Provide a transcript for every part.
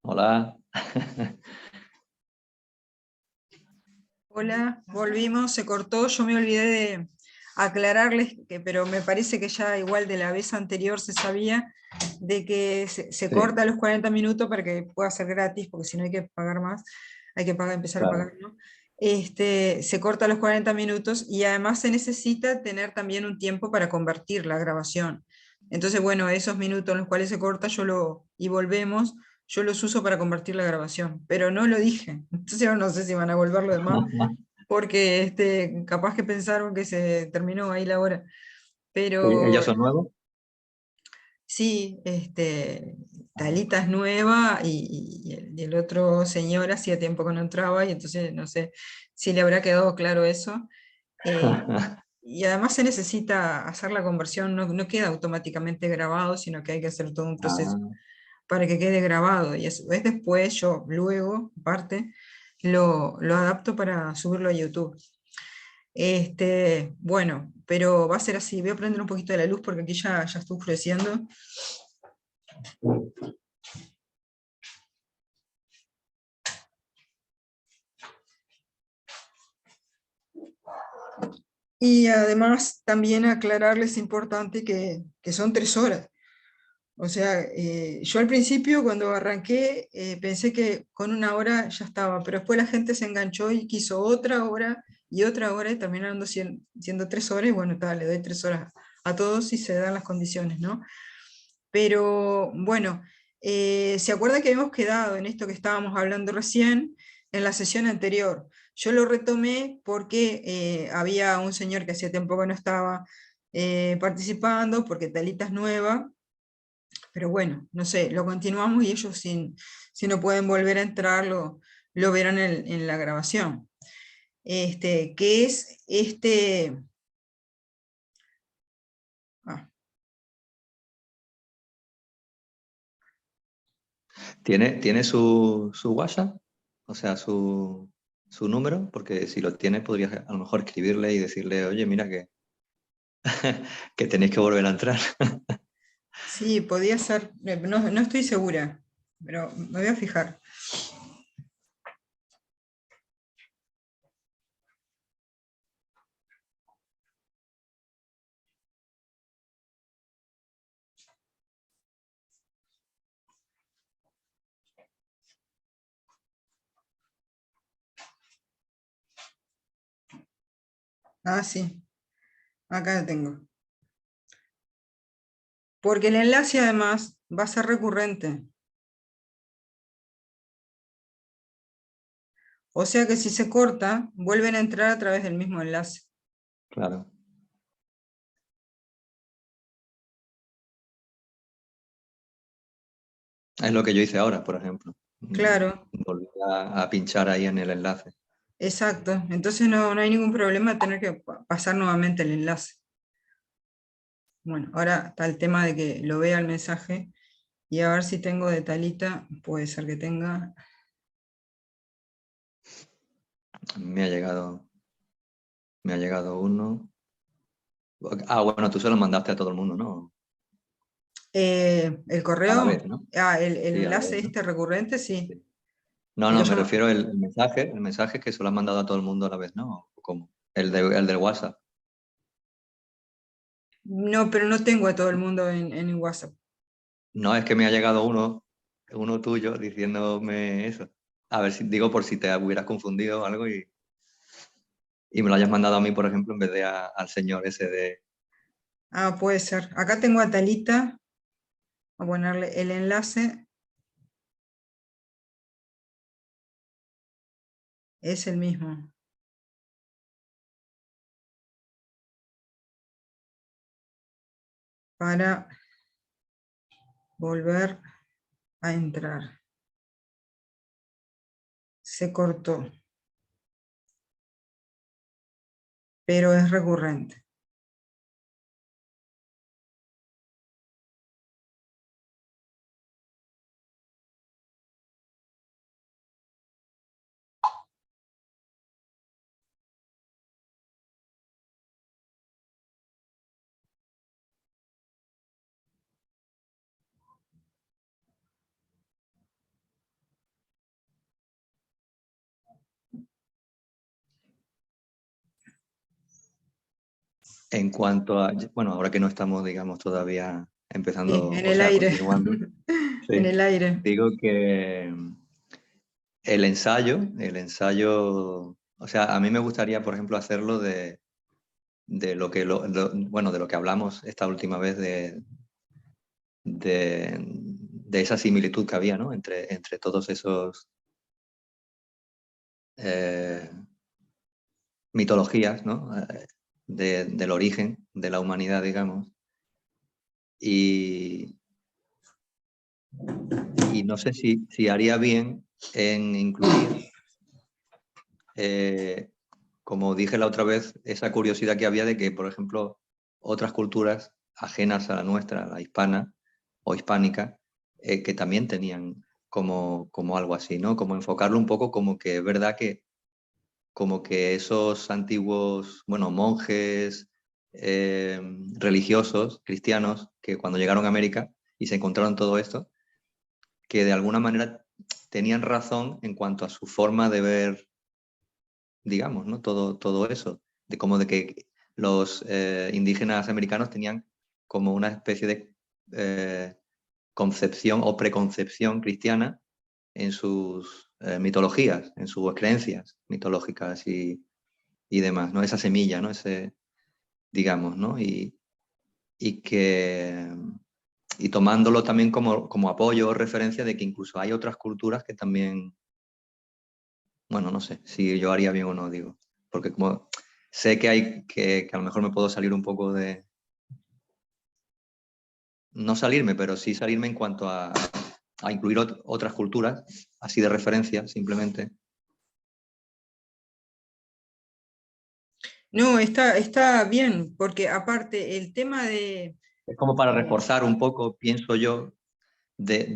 Hola. Hola, volvimos, se cortó, yo me olvidé de aclararles, pero me parece que ya igual de la vez anterior se sabía de que se Sí, corta a los 40 minutos para que pueda ser gratis, porque si no hay que pagar más, hay que empezar a claro. pagar, ¿no? Se corta a los 40 minutos y además se necesita tener también un tiempo para convertir la grabación. Entonces, bueno, esos minutos en los cuales se corta y volvemos, yo los uso para convertir la grabación, pero no lo dije. Entonces yo no sé si van a volverlo de más, porque capaz que pensaron que se terminó ahí la hora. ¿Ellos Pero son nuevos? sí, Talita es nueva y el otro señor hacía tiempo que no entraba y entonces no sé si le habrá quedado claro eso. Eh, y además se necesita hacer la conversión, no queda automáticamente grabado, sino que hay que hacer todo un proceso Ah, para que quede grabado. Y eso es después, yo luego, aparte, lo adapto para subirlo a YouTube. Bueno, pero va a ser así. Voy a prender un poquito de la luz porque aquí ya está oscureciendo. Y además también aclararles importante que son 3 horas. O sea, yo al principio cuando arranqué pensé que con 1 hora ya estaba, pero después la gente se enganchó y quiso otra hora y terminaron siendo 3 horas y bueno, tal, le doy 3 horas a todos si se dan las condiciones, ¿no? Pero bueno, ¿se acuerda que habíamos quedado en esto que estábamos hablando recién en la sesión anterior? Yo lo retomé porque había un señor que hacía tiempo que no estaba participando, porque Talita es nueva, pero bueno, no sé, lo continuamos y ellos si no pueden volver a entrar lo verán en la grabación. Que es ah, ¿Tiene su WhatsApp? O sea, su número, porque si lo tiene, podrías a lo mejor escribirle y decirle, oye, mira que tenéis que volver a entrar. sí, podía ser, no estoy segura, pero me voy a fijar. Ah, sí, acá lo tengo. Porque el enlace además va a ser recurrente. O sea que si se corta, vuelven a entrar a través del mismo enlace. Claro. Es lo que yo hice ahora, por ejemplo. Claro, Volví a pinchar ahí en el enlace. exacto. Entonces no hay ningún problema de tener que pasar nuevamente el enlace. Bueno, ahora está el tema de que lo vea el mensaje y a ver si tengo de Talita. Puede ser que tenga. Me ha llegado, me ha llegado uno. Ah, bueno, tú se lo mandaste a todo el mundo, ¿no? El A la correo, vez, ¿no? el Sí, a la enlace vez, ¿no? recurrente, sí. Sí. No, Pero no, me yo refiero el mensaje que se lo han mandado a todo el mundo a la vez, ¿no? ¿O cómo? El del WhatsApp. no, pero no tengo a todo el mundo en el WhatsApp. No, es que me ha llegado uno tuyo diciéndome eso. A ver si digo por si te hubieras confundido o algo y me lo hayas mandado a mí, por ejemplo, en vez de al señor ese de... Ah, puede ser. Acá tengo a Talita. A ponerle el enlace. Es el mismo. Para volver a entrar. Se cortó, pero es recurrente. En cuanto a, bueno, ahora que no estamos, digamos, todavía Sí, empezando, en o el sea, aire. continuando, En sí, el aire. digo que el ensayo, o sea, a mí me gustaría, por ejemplo, hacerlo de lo que, bueno, de lo que hablamos esta última vez de esa similitud que había, ¿no? Entre todos esos eh, mitologías, ¿no? Del origen de la humanidad, digamos. Y, y no sé si haría bien en incluir, eh, como dije la otra vez, esa curiosidad que había de que, por ejemplo, otras culturas ajenas a la nuestra, la hispana o hispánica, que también tenían como algo así, ¿no? Como enfocarlo un poco como que es verdad que como que esos antiguos, bueno, monjes religiosos, cristianos, que cuando llegaron a América y se encontraron todo esto, que de alguna manera tenían razón en cuanto a su forma de ver, digamos, ¿no? Todo eso, de como de que los indígenas americanos tenían como una especie de concepción o preconcepción cristiana en sus mitologías, en sus creencias mitológicas y demás, ¿no? Esa semilla, ¿no? Ese, digamos, ¿no? Y que y tomándolo también como apoyo o referencia de que incluso hay otras culturas que también, bueno, no sé si yo haría bien o no, digo, porque como sé que hay que a lo mejor me puedo salir un poco de, no salirme, pero sí salirme en cuanto a incluir otras culturas, así de referencia, simplemente. No, está bien, porque aparte el tema de... Es como para eh, reforzar un poco, pienso yo,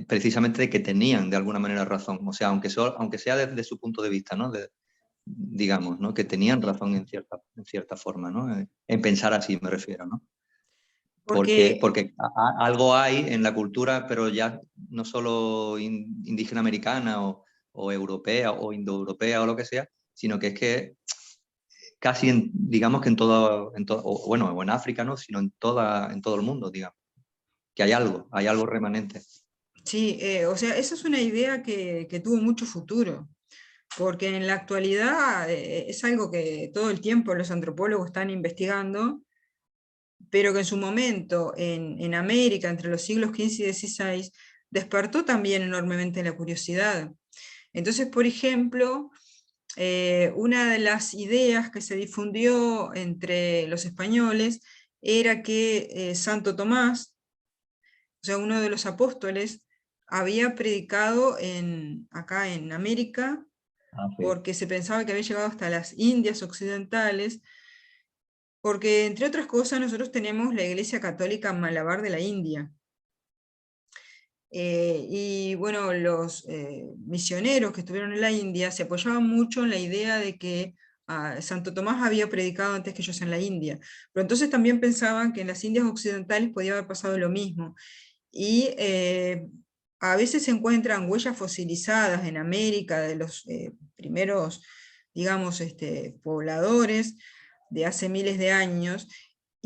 precisamente de que tenían de alguna manera razón, o sea, aunque sea desde su punto de vista, ¿no? Digamos, ¿no? Que tenían razón en cierta forma, ¿no? En pensar así me refiero, ¿no? porque Porque algo hay en la cultura, pero ya no solo indígena americana o europea o indoeuropea o lo que sea, sino que es que casi, digamos que o, bueno, o en África, ¿no? Sino en todo el mundo, digamos, que hay algo remanente. sí, o sea, esa es una idea que tuvo mucho futuro, porque en la actualidad es algo que todo el tiempo los antropólogos están investigando, pero que en su momento en América, entre los siglos XV y XVI, despertó también enormemente la curiosidad. Entonces, por ejemplo, una de las ideas que se difundió entre los españoles era que Santo Tomás, o sea, uno de los apóstoles, había predicado acá en América Ah, sí. porque se pensaba que había llegado hasta las Indias occidentales, porque entre otras cosas nosotros tenemos la Iglesia Católica Malabar de la India. Y bueno, los misioneros que estuvieron en la India se apoyaban mucho en la idea de que Santo Tomás había predicado antes que ellos en la India, pero entonces también pensaban que en las Indias occidentales podía haber pasado lo mismo. Y a veces se encuentran huellas fosilizadas en América de los primeros, digamos, pobladores de hace miles de años,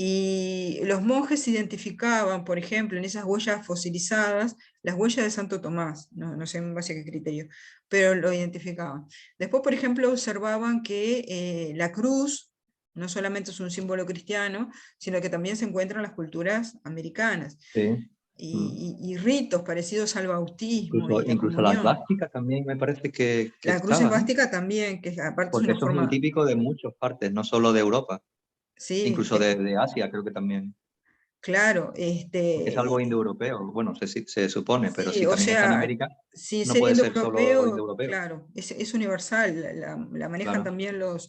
y los monjes identificaban, por ejemplo, en esas huellas fosilizadas, las huellas de Santo Tomás, no sé en base a qué criterio, pero lo identificaban. Después, por ejemplo, observaban que la cruz no solamente es un símbolo cristiano, sino que también se encuentra en las culturas americanas, Sí. Mm. y ritos parecidos al bautismo y la Incluso la comunión. esvástica también me parece que La cruz estaba, ¿no? esvástica también, que aparte es Porque una eso es muy forma, típico de muchas partes, no solo de Europa, sí, incluso de Asia creo que también, claro, porque es algo indoeuropeo, bueno, se supone, pero sí, si o también está en sea, América, sin no ser puede ser solo indoeuropeo, indoeuropeo, claro, es universal, la manejan claro. también los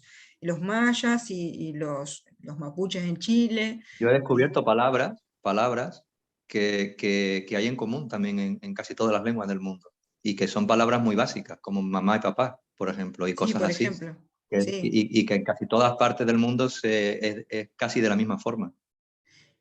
mayas y los mapuches en Chile. Yo he Y, descubierto palabras que hay en común también en casi todas las lenguas del mundo y que son palabras muy básicas, como mamá y papá, por ejemplo, y sí, cosas por así, ejemplo, sí. y que en casi todas partes del mundo es casi de la misma forma.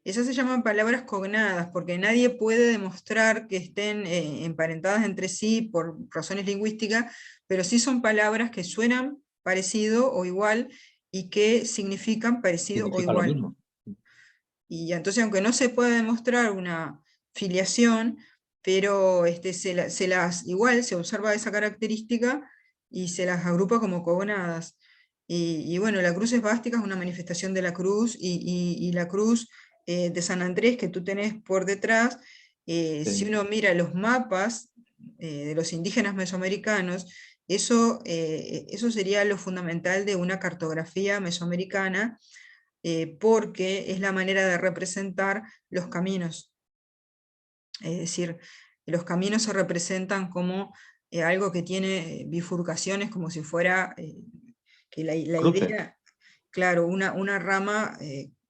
Esas se llaman palabras cognadas, porque nadie puede demostrar que estén emparentadas entre sí por razones lingüísticas, pero sí son palabras que suenan parecido o igual y que significan parecido o Significa lo igual. mismo. Y entonces, aunque no se pueda demostrar una filiación, pero igual se observa esa característica y se las agrupa como cogonadas. Y bueno, la cruz esvástica es una manifestación de la cruz, y la cruz de San Andrés que tú tenés por detrás, si Sí. uno mira los mapas de los indígenas mesoamericanos, eso sería lo fundamental de una cartografía mesoamericana, porque es la manera de representar los caminos. Es decir, los caminos se representan como algo que tiene bifurcaciones, como si fuera que la Cruces. idea, claro, una rama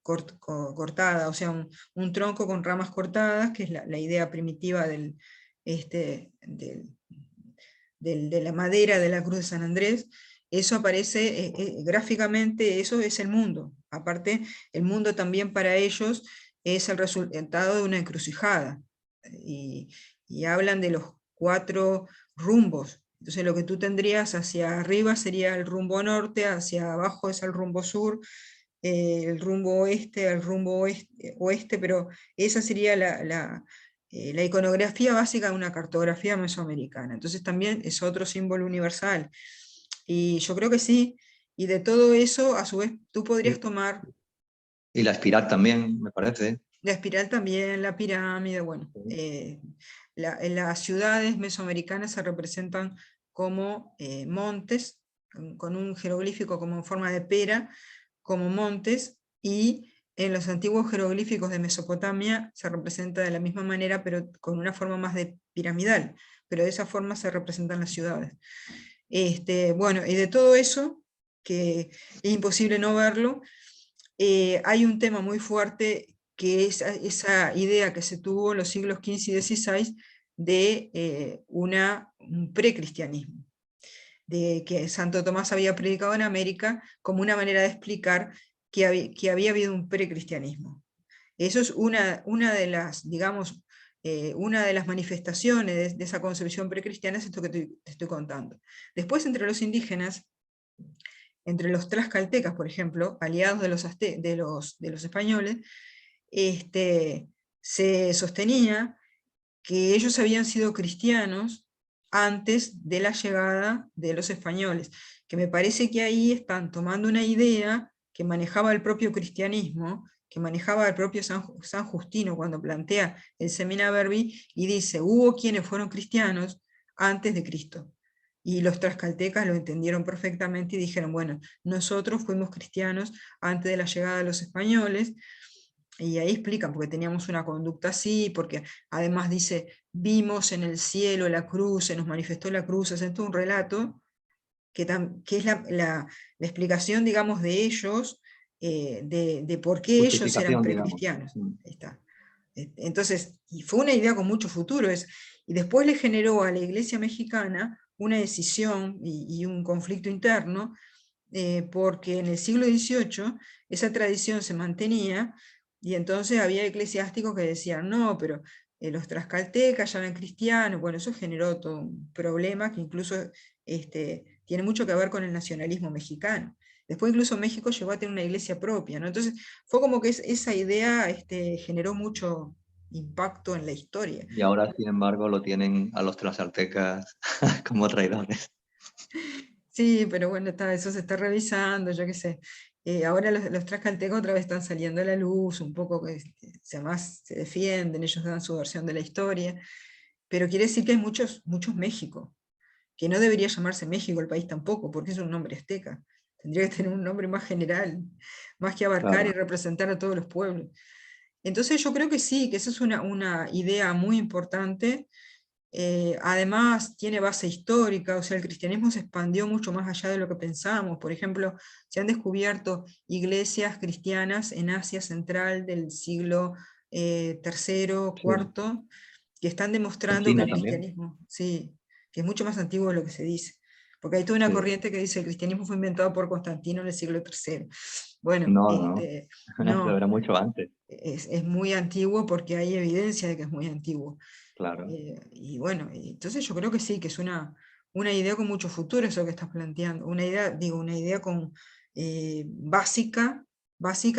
cortada, o sea, un tronco con ramas cortadas, que es la idea primitiva este, de la madera de la cruz de San Andrés. Eso aparece gráficamente, eso es el mundo. Aparte, el mundo también para ellos es el resultado de una encrucijada. Y, y hablan de los 4 rumbos. Entonces lo que tú tendrías hacia arriba sería el rumbo norte, hacia abajo es el rumbo sur, el rumbo oeste, el rumbo oeste, pero esa sería la iconografía básica de una cartografía mesoamericana. Entonces también es otro símbolo universal. Y yo creo que sí, y de todo eso, a su vez, tú podrías Y, tomar y la espiral también, me parece. la espiral también, la pirámide, bueno. En las ciudades mesoamericanas se representan como montes, con un jeroglífico como en forma de pera, como montes, y en los antiguos jeroglíficos de Mesopotamia se representa de la misma manera, pero con una forma más de piramidal, pero de esa forma se representan las ciudades. Bueno, y de todo eso, que es imposible no verlo, hay un tema muy fuerte que es esa idea que se tuvo en los siglos XV y XVI de un precristianismo, de que Santo Tomás había predicado en América como una manera de explicar que había habido un precristianismo. Eso es una de las, digamos, una de las manifestaciones de esa concepción precristiana, es esto que te estoy contando. Después, entre los indígenas, entre los tlaxcaltecas, por ejemplo, aliados de los españoles, se sostenía que ellos habían sido cristianos antes de la llegada de los españoles, que me parece que ahí están tomando una idea que manejaba el propio cristianismo, que manejaba el propio San Justino cuando plantea el Semina Verbi, y dice, hubo quienes fueron cristianos antes de Cristo. Y los tlaxcaltecas lo entendieron perfectamente y dijeron, bueno, nosotros fuimos cristianos antes de la llegada de los españoles, y ahí explican, porque teníamos una conducta así, porque además dice, vimos en el cielo la cruz, se nos manifestó la cruz, es todo un relato que es la explicación, digamos, de ellos, de por qué ellos eran Justificación, digamos. precristianos. Mm. Ahí está. Entonces, y fue una idea con mucho futuro, y después le generó a la iglesia mexicana una decisión y un conflicto interno, porque en el siglo XVIII esa tradición se mantenía, y entonces había eclesiásticos que decían, no, pero los tlaxcaltecas ya eran cristianos. Bueno, eso generó todo un problema que incluso tiene mucho que ver con el nacionalismo mexicano. Después incluso México llegó a tener una iglesia propia, ¿no? Entonces fue como que esa idea generó mucho impacto en la historia. Y ahora, sin embargo, lo tienen a los tlaxcaltecas como traidores. Sí, pero bueno, eso se está revisando, yo qué sé. Ahora los tlaxcaltecas otra vez están saliendo a la luz, un poco que más se defienden, ellos dan su versión de la historia, pero quiere decir que hay muchos, muchos México, que no debería llamarse México el país tampoco, porque es un nombre azteca. Tendría que tener un nombre más general, más que abarcar y Claro. representar a todos los pueblos. Entonces yo creo que sí, que esa es una idea muy importante. Además tiene base histórica, o sea, el cristianismo se expandió mucho más allá de lo que pensamos. Por ejemplo, se han descubierto iglesias cristianas en Asia Central del siglo tercero, Sí. cuarto, que están En demostrando que China el también. cristianismo, sí, que es mucho más antiguo de lo que se dice. Porque hay toda una Sí. corriente que dice que el cristianismo fue inventado por Constantino en el siglo tercero. Bueno, No, no. Eso no, era mucho antes. es muy antiguo porque hay evidencia de que es muy antiguo. Claro. Y bueno, entonces yo creo que sí, que es una idea con mucho futuro eso que estás planteando, una idea, digo, una idea básica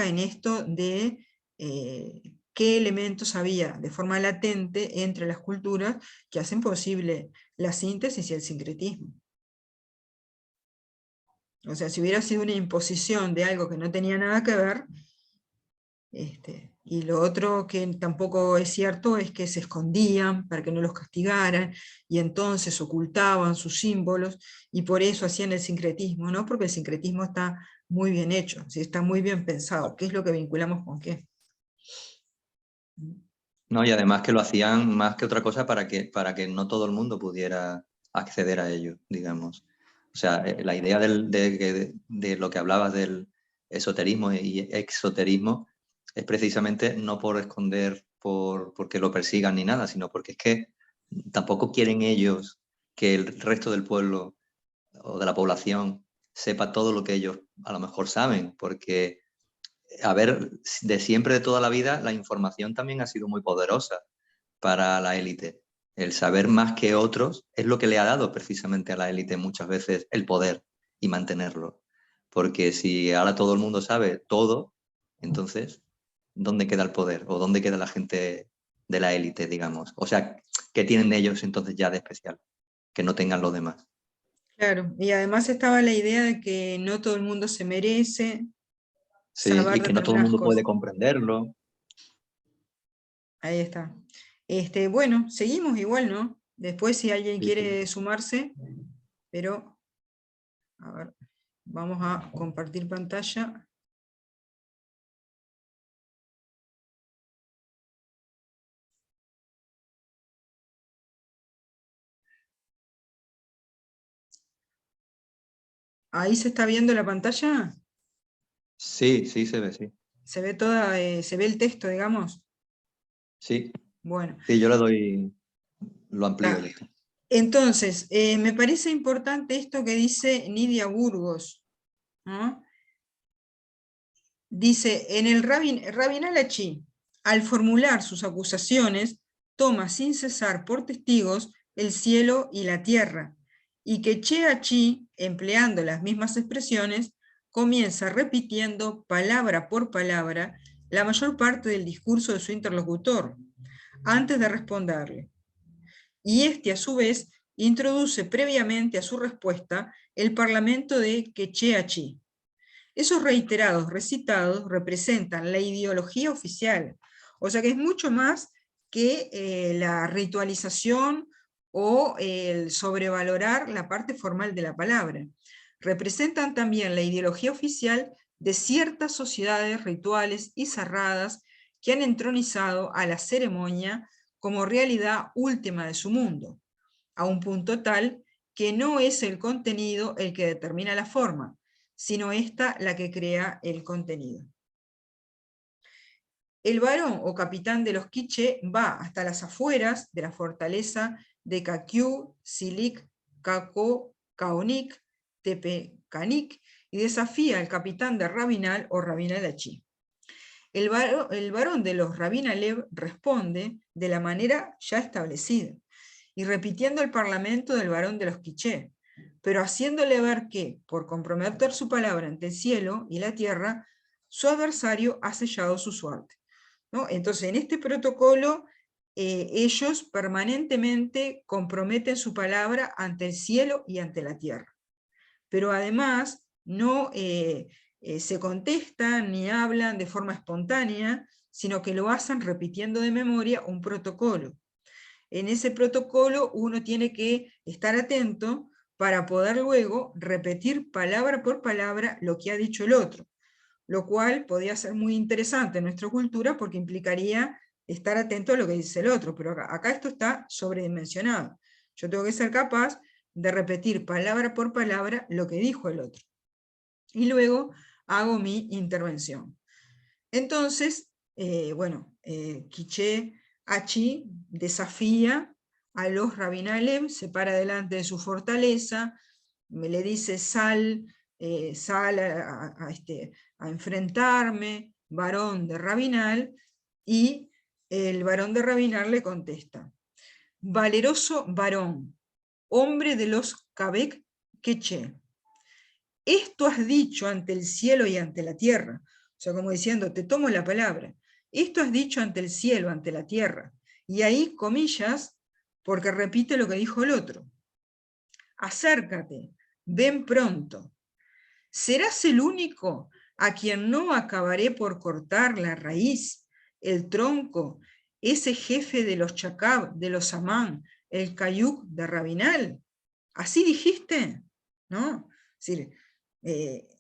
en esto de qué elementos había de forma latente entre las culturas que hacen posible la síntesis y el sincretismo. O sea, si hubiera sido una imposición de algo que no tenía nada que ver, y lo otro que tampoco es cierto es que se escondían para que no los castigaran, y entonces ocultaban sus símbolos, y por eso hacían el sincretismo, ¿no? Porque el sincretismo está muy bien hecho, ¿sí? Está muy bien pensado, qué es lo que vinculamos con qué. No, y además que lo hacían más que otra cosa para que no todo el mundo pudiera acceder a ello, digamos. O sea, la idea de lo que hablabas del esoterismo y exoterismo es precisamente no por esconder, porque lo persigan ni nada, sino porque es que tampoco quieren ellos que el resto del pueblo o de la población sepa todo lo que ellos a lo mejor saben, porque a ver, de siempre, de toda la vida, la información también ha sido muy poderosa para la élite. El saber más que otros es lo que le ha dado precisamente a la élite muchas veces el poder y mantenerlo. Porque si ahora todo el mundo sabe todo, entonces, ¿dónde queda el poder? ¿O dónde queda la gente de la élite, digamos? O sea, ¿qué tienen ellos entonces ya de especial? Que no tengan los demás. Claro, y además estaba la idea de que no todo el mundo se merece Sí, saber y que no todo el determinadas mundo puede cosas. comprenderlo. Ahí está. Bueno, seguimos igual, ¿no? Después si alguien Sí, sí. quiere sumarse, pero, a ver, vamos a compartir pantalla. ¿Ahí se está viendo la pantalla? Sí, sí, se ve, sí. ¿Se ve toda, se ve el texto, digamos? Sí, Bueno, sí, yo le doy, lo amplío el está. esto. Entonces, me parece importante esto que dice Nidia Burgos, ¿no? Dice, en el Rabin al-Achi, al formular sus acusaciones, toma sin cesar por testigos el cielo y la tierra, y que Che-Achi, empleando las mismas expresiones, comienza repitiendo palabra por palabra la mayor parte del discurso de su interlocutor, antes de responderle. Y a su vez, introduce previamente a su respuesta el parlamento de Che-Achi. Esos reiterados recitados representan la ideología oficial, o sea que es mucho más que la ritualización o el sobrevalorar la parte formal de la palabra. Representan también la ideología oficial de ciertas sociedades rituales y cerradas que han entronizado a la ceremonia como realidad última de su mundo, a un punto tal que no es el contenido el que determina la forma, sino esta la que crea el contenido. El varón o capitán de los quiché va hasta las afueras de la fortaleza de Kakyu, Silik, Kako, Kaonik, Tepecanik, y desafía al capitán de Rabinal o Rabinal Achi. El varón de los Rabinalev responde de la manera ya establecida, y repitiendo el parlamento del varón de los quiché, pero haciéndole ver que, por comprometer su palabra ante el cielo y la tierra, su adversario ha sellado su suerte, ¿no? Entonces, en este protocolo, ellos permanentemente comprometen su palabra ante el cielo y ante la tierra. Pero además, no se contestan ni hablan de forma espontánea, sino que lo hacen repitiendo de memoria un protocolo. En ese protocolo uno tiene que estar atento para poder luego repetir palabra por palabra lo que ha dicho el otro, lo cual podría ser muy interesante en nuestra cultura porque implicaría estar atento a lo que dice el otro, pero acá esto está sobredimensionado. Yo tengo que ser capaz de repetir palabra por palabra lo que dijo el otro. Y luego hago mi intervención. Entonces, Quiché Achi desafía a los Rabinalem, se para delante de su fortaleza, me le dice sal a enfrentarme, varón de Rabinal, y el varón de Rabinal le contesta, valeroso varón, hombre de los Kabek Queche, esto has dicho ante el cielo y ante la tierra, o sea, como diciendo, te tomo la palabra, Esto es dicho ante el cielo, ante la tierra. Y ahí, comillas, porque repite lo que dijo el otro. Acércate, ven pronto. ¿Serás el único a quien no acabaré por cortar la raíz, el tronco, ese jefe de los Chacab, de los Amán, el Cayuc de Rabinal? ¿Así dijiste? ¿No? Es decir,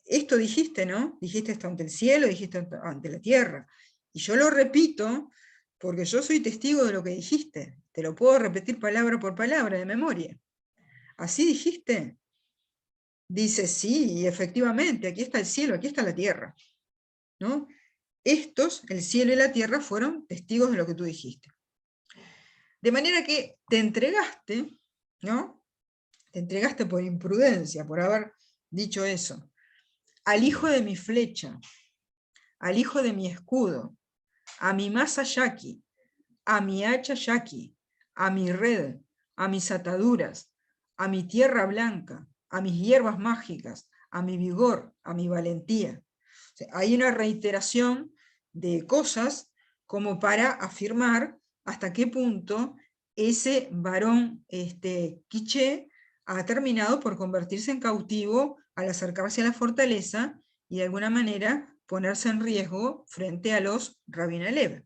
esto dijiste, ¿no? Dijiste esto ante el cielo, dijiste ante la tierra. Y yo lo repito porque yo soy testigo de lo que dijiste. Te lo puedo repetir palabra por palabra de memoria. ¿Así dijiste? Dice, sí, y efectivamente, aquí está el cielo, aquí está la tierra, ¿no? Estos, el cielo y la tierra, fueron testigos de lo que tú dijiste. De manera que te entregaste, ¿no? Te entregaste por imprudencia, por haber dicho eso, al hijo de mi flecha, al hijo de mi escudo, a mi masa yaqui, a mi hacha yaqui, a mi red, a mis ataduras, a mi tierra blanca, a mis hierbas mágicas, a mi vigor, a mi valentía. O sea, hay una reiteración de cosas como para afirmar hasta qué punto ese varón quiché ha terminado por convertirse en cautivo al acercarse a la fortaleza y de alguna manera ponerse en riesgo frente a los Rabin Alev.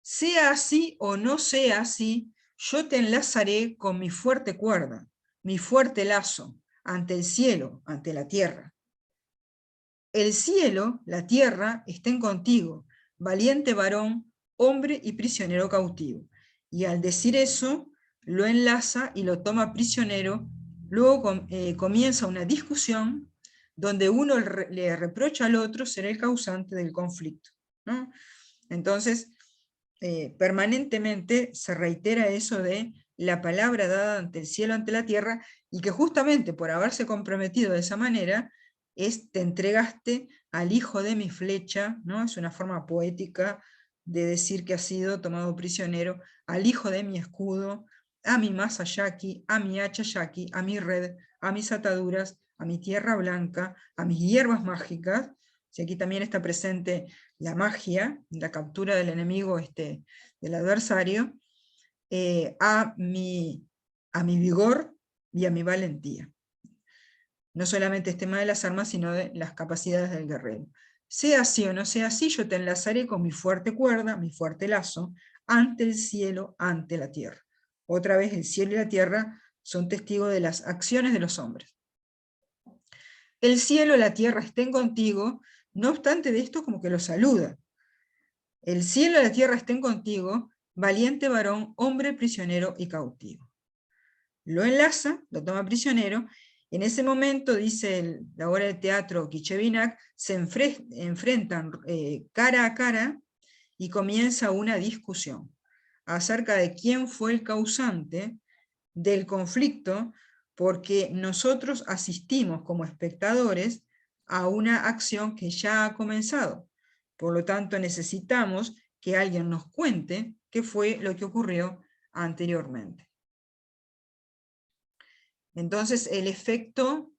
Sea así o no sea así, yo te enlazaré con mi fuerte cuerda, mi fuerte lazo, ante el cielo, ante la tierra. El cielo, la tierra, estén contigo, valiente varón, hombre y prisionero cautivo. Y al decir eso, lo enlaza y lo toma prisionero. Luego comienza una discusión donde uno le reprocha al otro ser el causante del conflicto, ¿no? Entonces, permanentemente se reitera eso de la palabra dada ante el cielo, ante la tierra, y que justamente por haberse comprometido de esa manera, te entregaste al hijo de mi flecha, ¿no? Es una forma poética de decir que ha sido tomado prisionero, al hijo de mi escudo, a mi masa yaqui, a mi hacha yaqui, a mi red, a mis ataduras, a mi tierra blanca, a mis hierbas mágicas. Y aquí también está presente la magia, la captura del enemigo del adversario, a mi vigor y a mi valentía. No solamente el tema de las armas, sino de las capacidades del guerrero. Sea así o no sea así, yo te enlazaré con mi fuerte cuerda, mi fuerte lazo, ante el cielo, ante la tierra. Otra vez el cielo y la tierra son testigos de las acciones de los hombres. El cielo y la tierra estén contigo, no obstante de esto como que lo saluda. El cielo y la tierra estén contigo, valiente varón, hombre prisionero y cautivo. Lo enlaza, lo toma prisionero. En ese momento, dice la obra de teatro Kichevinak, se enfrentan cara a cara y comienza una discusión acerca de quién fue el causante del conflicto, porque nosotros asistimos como espectadores a una acción que ya ha comenzado. Por lo tanto, necesitamos que alguien nos cuente qué fue lo que ocurrió anteriormente. Entonces, el efecto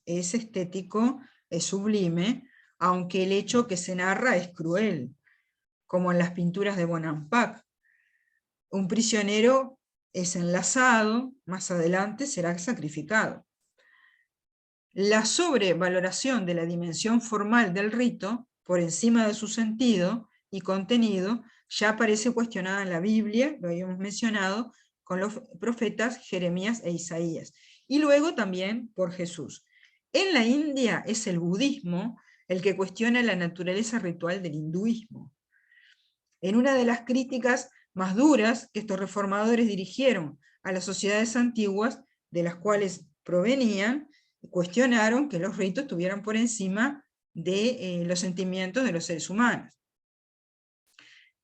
es estético, es sublime, aunque el hecho que se narra es cruel, como en las pinturas de Bonampak. Un prisionero es enlazado, más adelante será sacrificado. La sobrevaloración de la dimensión formal del rito, por encima de su sentido y contenido, ya aparece cuestionada en la Biblia, lo habíamos mencionado, con los profetas Jeremías e Isaías, y luego también por Jesús. En la India es el budismo el que cuestiona la naturaleza ritual del hinduismo. En una de las críticas más duras que estos reformadores dirigieron a las sociedades antiguas, de las cuales provenían, cuestionaron que los ritos estuvieran por encima de los sentimientos de los seres humanos.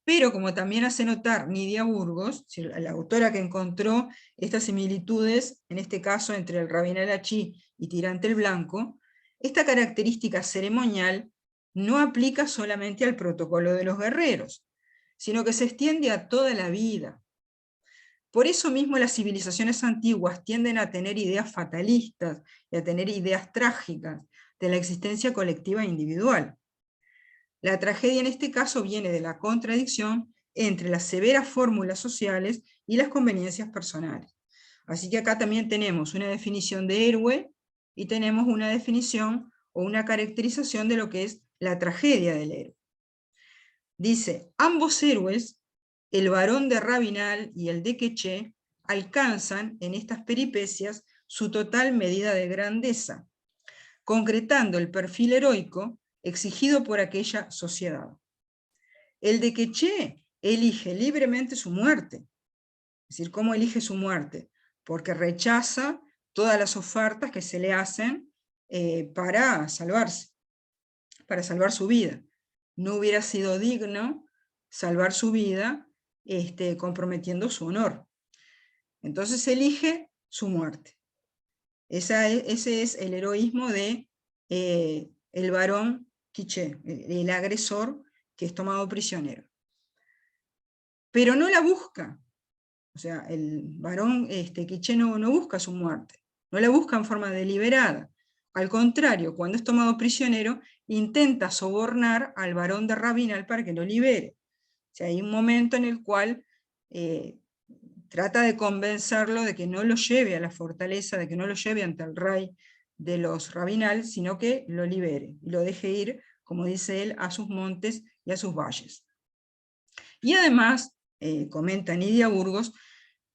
Pero como también hace notar Nidia Burgos, la autora que encontró estas similitudes, en este caso entre el Rabin el-Achí y Tirante el Blanco, esta característica ceremonial no aplica solamente al protocolo de los guerreros, sino que se extiende a toda la vida. Por eso mismo las civilizaciones antiguas tienden a tener ideas fatalistas y a tener ideas trágicas de la existencia colectiva e individual. La tragedia en este caso viene de la contradicción entre las severas fórmulas sociales y las conveniencias personales. Así que acá también tenemos una definición de héroe y tenemos una definición o una caracterización de lo que es la tragedia del héroe. Dice, ambos héroes, el varón de Rabinal y el de Keché, alcanzan en estas peripecias su total medida de grandeza, concretando el perfil heroico exigido por aquella sociedad. El de Keché elige libremente su muerte. Es decir, ¿cómo elige su muerte? Porque rechaza todas las ofertas que se le hacen para salvarse, para salvar su vida. No hubiera sido digno salvar su vida comprometiendo su honor. Entonces elige su muerte. Ese es el heroísmo de el varón Quiché, el agresor que es tomado prisionero. Pero no la busca. O sea, el varón Quiché no busca su muerte, no la busca en forma deliberada. Al contrario, cuando es tomado prisionero, intenta sobornar al varón de Rabinal para que lo libere. O sea, hay un momento en el cual trata de convencerlo de que no lo lleve a la fortaleza, de que no lo lleve ante el rey de los Rabinal, sino que lo libere, y lo deje ir, como dice él, a sus montes y a sus valles. Y además, comenta Nidia Burgos,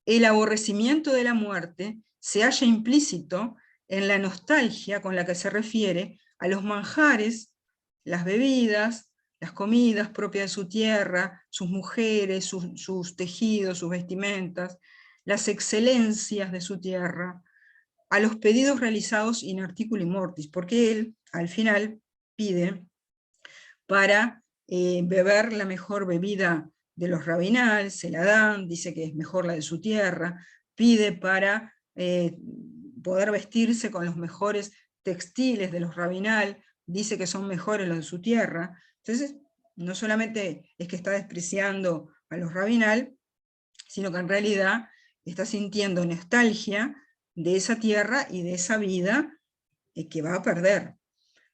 el aborrecimiento de la muerte se halla implícito en la nostalgia con la que se refiere a los manjares, las bebidas, las comidas propias de su tierra, sus mujeres, sus tejidos, sus vestimentas, las excelencias de su tierra, a los pedidos realizados in articulo mortis, porque él, al final, pide para beber la mejor bebida de los Rabinal, se la dan, dice que es mejor la de su tierra, pide para poder vestirse con los mejores textiles de los Rabinal, dice que son mejores los de su tierra. Entonces, no solamente es que está despreciando a los Rabinal, sino que en realidad está sintiendo nostalgia de esa tierra y de esa vida que va a perder.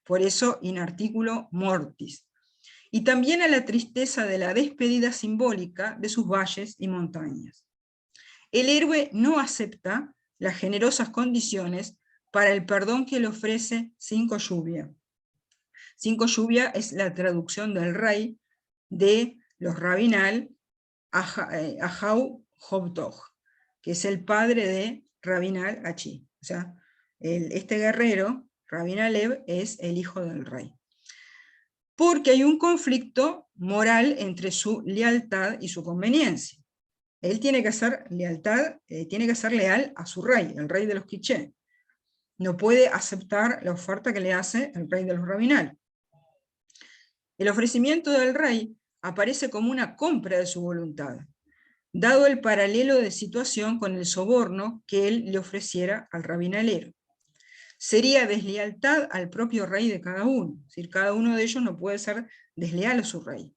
Por eso, in articulo mortis. Y también a la tristeza de la despedida simbólica de sus valles y montañas. El héroe no acepta las generosas condiciones para el perdón que le ofrece Cinco Lluvia. Cinco Lluvia es la traducción del rey de los Rabinal, Ahau Hobtoj, que es el padre de Rabinal Achi. O sea, este guerrero, Rabinalev, es el hijo del rey. Porque hay un conflicto moral entre su lealtad y su conveniencia. Él tiene que ser leal a su rey, el rey de los Quiché. No puede aceptar la oferta que le hace el rey de los Rabinal. El ofrecimiento del rey aparece como una compra de su voluntad, dado el paralelo de situación con el soborno que él le ofreciera al rabinalero. Sería deslealtad al propio rey de cada uno, es decir, cada uno de ellos no puede ser desleal a su rey.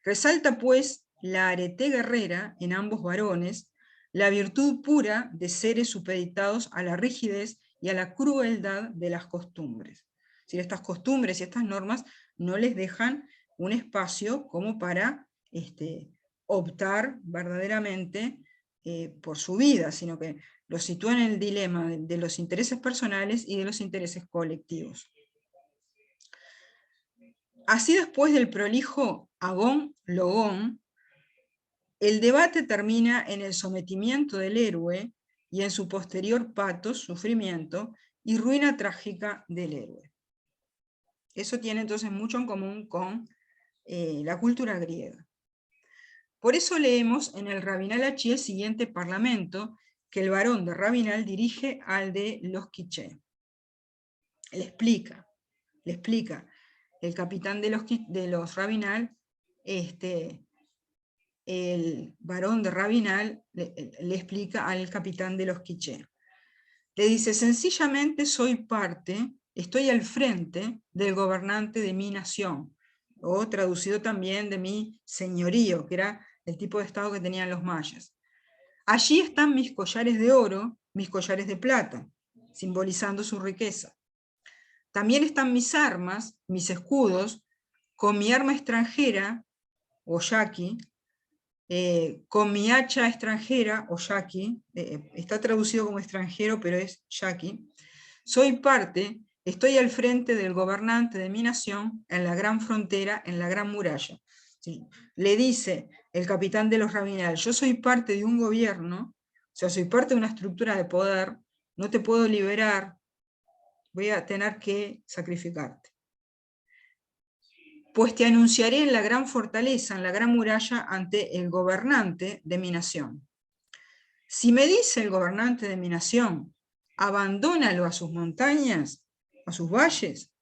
Resalta pues la arete guerrera en ambos varones, la virtud pura de seres supeditados a la rigidez y a la crueldad de las costumbres. Es decir, estas costumbres y estas normas no les dejan un espacio como para optar verdaderamente por su vida, sino que los sitúan en el dilema de los intereses personales y de los intereses colectivos. Así, después del prolijo agón-logón, el debate termina en el sometimiento del héroe y en su posterior patos, sufrimiento y ruina trágica del héroe. Eso tiene entonces mucho en común con la cultura griega. Por eso leemos en el Rabinal Achi el siguiente parlamento que el varón de Rabinal dirige al de los Quiché. Le explica el capitán de los Rabinal, el varón de Rabinal le explica al capitán de los Quiché. Le dice, sencillamente soy parte, estoy al frente del gobernante de mi nación, o traducido también de mi señorío, que era el tipo de estado que tenían los mayas. Allí están mis collares de oro, mis collares de plata, simbolizando su riqueza. También están mis armas, mis escudos, con mi arma extranjera, o yaqui, con mi hacha extranjera, o yaqui, está traducido como extranjero, pero es yaqui, soy parte, estoy al frente del gobernante de mi nación en la gran frontera, en la gran muralla. ¿Sí? Le dice el capitán de los Rabinal, yo soy parte de un gobierno, o sea, soy parte de una estructura de poder, no te puedo liberar, voy a tener que sacrificarte. Pues te anunciaré en la gran fortaleza, en la gran muralla, ante el gobernante de mi nación. Si me dice el gobernante de mi nación, abandónalo a sus montañas, a sus valles,